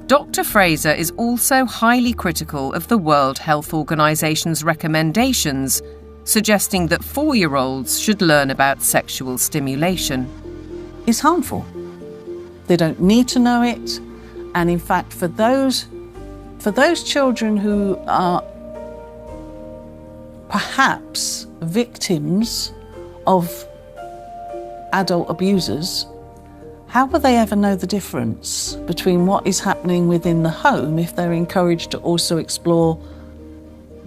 Dr. Fraser is also highly critical of the World Health Organization's recommendations, suggesting that 4-year-olds should learn about sexual stimulation. It's harmful. They don't need to know it. And in fact, for those children who are perhaps victims of adult abusers, how will they ever know the difference between what is happening within the home if they're encouraged to also explore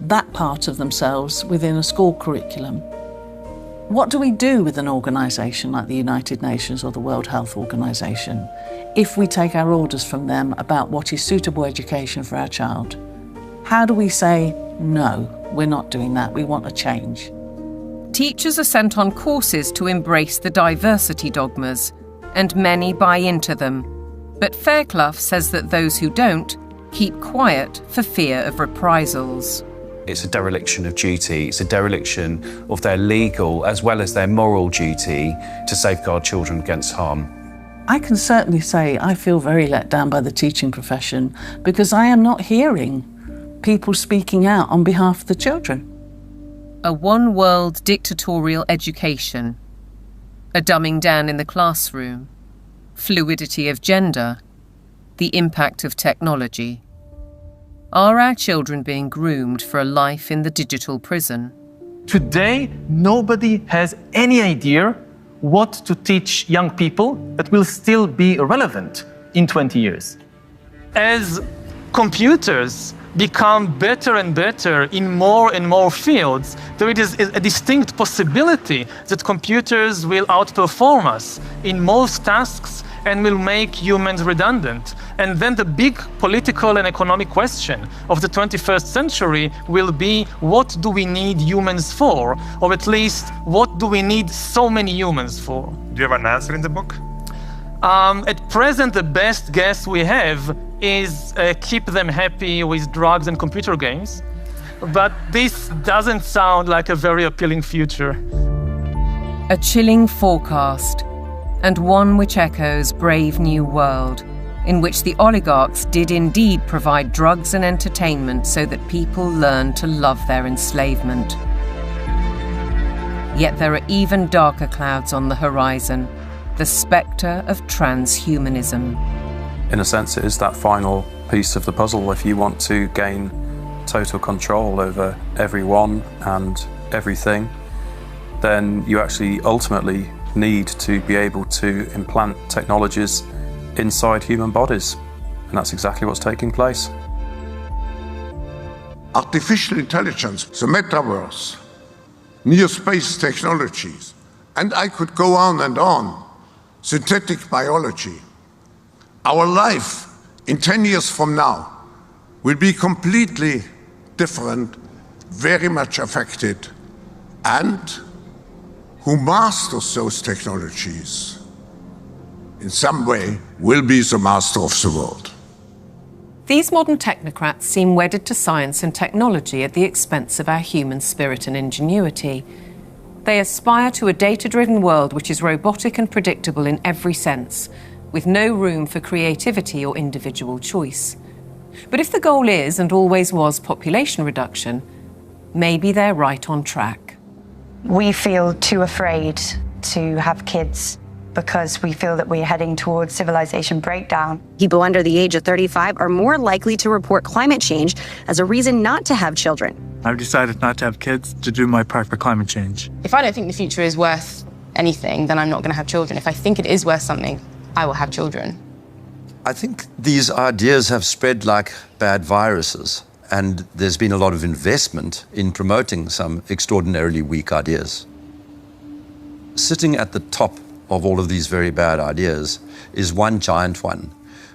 that part of themselves within a school curriculum? What do we do with an organisation like the United Nations or the World Health Organization if we take our orders from them about what is suitable education for our child? How do we say, no, we're not doing that, we want a change? Teachers are sent on courses to embrace the diversity dogmas, and many buy into them. But Fairclough says that those who don't keep quiet for fear of reprisals. It's a dereliction of duty. It's a dereliction of their legal as well as their moral duty to safeguard children against harm. I can certainly say I feel very let down by the teaching profession because I am not hearing people speaking out on behalf of the children. A one-world dictatorial education, a dumbing down in the classroom, fluidity of gender, the impact of technology. Are our children being groomed for a life in the digital prison? Today, nobody has any idea what to teach young people that will still be relevant in 20 years. As computers become better and better in more and more fields, there is a distinct possibility that computers will outperform us in most tasks and will make humans redundant. And then the big political and economic question of the 21st century will be, what do we need humans for? Or at least, what do we need so many humans for? Do you have an answer in the book? At present, the best guess we have is keep them happy with drugs and computer games. But this doesn't sound like a very appealing future. A chilling forecast, and one which echoes Brave New World, in which the oligarchs did indeed provide drugs and entertainment so that people learned to love their enslavement. Yet there are even darker clouds on the horizon, the spectre of transhumanism. In a sense, it is that final piece of the puzzle. If you want to gain total control over everyone and everything, then you actually ultimately need to be able to implant technologies inside human bodies. And that's exactly what's taking place. Artificial intelligence, the metaverse, near space technologies, and I could go on and on. Synthetic biology. Our life in 10 years from now will be completely different, very much affected, and who masters those technologies in some way will be the master of the world. These modern technocrats seem wedded to science and technology at the expense of our human spirit and ingenuity. They aspire to a data-driven world which is robotic and predictable in every sense, with no room for creativity or individual choice. But if the goal is, and always was, population reduction, maybe they're right on track. We feel too afraid to have kids because we feel that we're heading towards civilization breakdown. People under the age of 35 are more likely to report climate change as a reason not to have children. I've decided not to have kids to do my part for climate change. If I don't think the future is worth anything, then I'm not going to have children. If I think it is worth something, I will have children. I think these ideas have spread like bad viruses, and there's been a lot of investment in promoting some extraordinarily weak ideas. Sitting at the top of all of these very bad ideas is one giant one,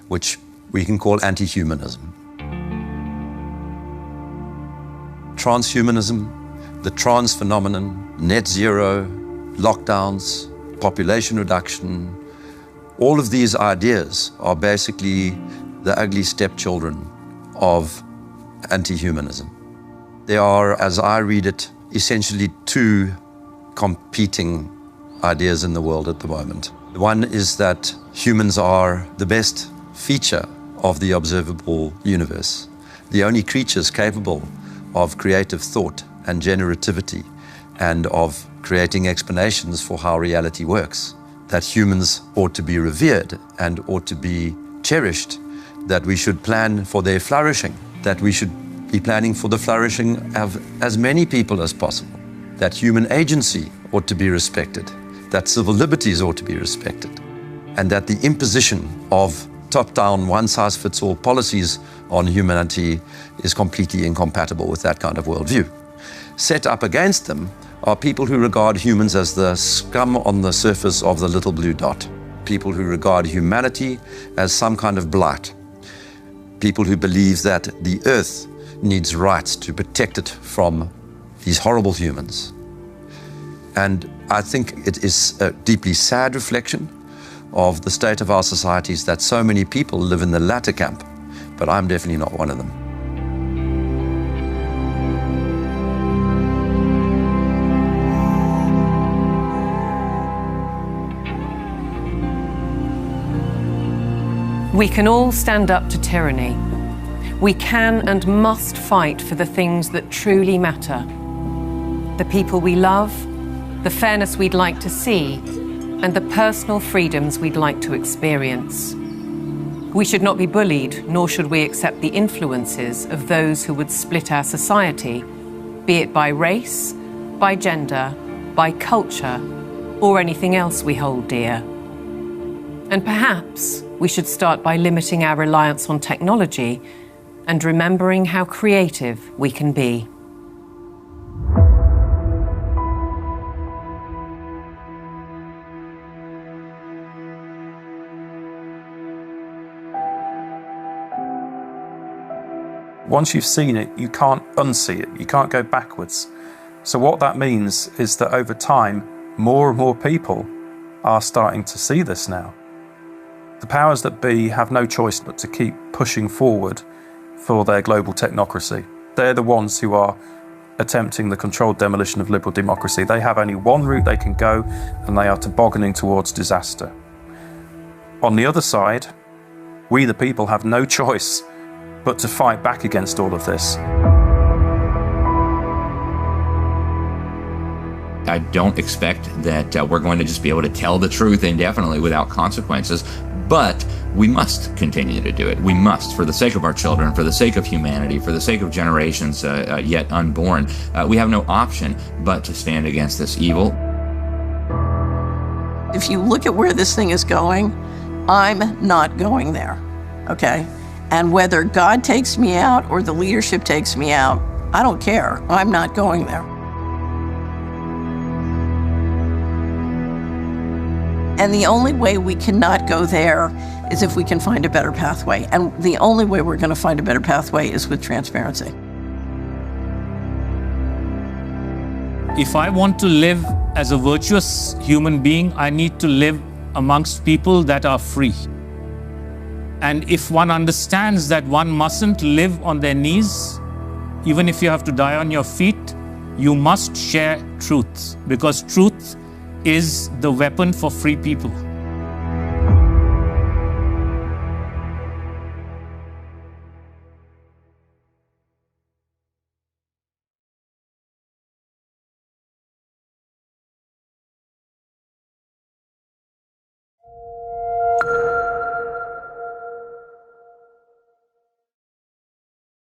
which we can call anti-humanism. Transhumanism, the trans phenomenon, net zero, lockdowns, population reduction, all of these ideas are basically the ugly stepchildren of anti-humanism. They are, as I read it, essentially two competing ideas in the world at the moment. One is that humans are the best feature of the observable universe, the only creatures capable of creative thought and generativity and of creating explanations for how reality works, that humans ought to be revered and ought to be cherished, that we should plan for their flourishing, that we should be planning for the flourishing of as many people as possible, that human agency ought to be respected, that civil liberties ought to be respected, and that the imposition of top-down, one-size-fits-all policies on humanity is completely incompatible with that kind of worldview. Set up against them are people who regard humans as the scum on the surface of the little blue dot, people who regard humanity as some kind of blight, people who believe that the earth needs rights to protect it from these horrible humans. And I think it is a deeply sad reflection of the state of our societies that so many people live in the latter camp, but I'm definitely not one of them. We can all stand up to tyranny. We can and must fight for the things that truly matter. The people we love, the fairness we'd like to see, and the personal freedoms we'd like to experience. We should not be bullied, nor should we accept the influences of those who would split our society, be it by race, by gender, by culture, or anything else we hold dear. And perhaps we should start by limiting our reliance on technology and remembering how creative we can be. Once you've seen it, you can't unsee it. You can't go backwards. So what that means is that over time, more and more people are starting to see this now. The powers that be have no choice but to keep pushing forward for their global technocracy. They're the ones who are attempting the controlled demolition of liberal democracy. They have only one route they can go, and they are tobogganing towards disaster. On the other side, we the people have no choice but to fight back against all of this. I don't expect that we're going to just be able to tell the truth indefinitely without consequences, but we must continue to do it. We must, for the sake of our children, for the sake of humanity, for the sake of generations yet unborn. We have no option but to stand against this evil. If you look at where this thing is going, I'm not going there, okay? And whether God takes me out or the leadership takes me out, I don't care. I'm not going there. And the only way we cannot go there is if we can find a better pathway. And the only way we're going to find a better pathway is with transparency. If I want to live as a virtuous human being, I need to live amongst people that are free. And if one understands that one mustn't live on their knees, even if you have to die on your feet, you must share truth, because truth is the weapon for free people.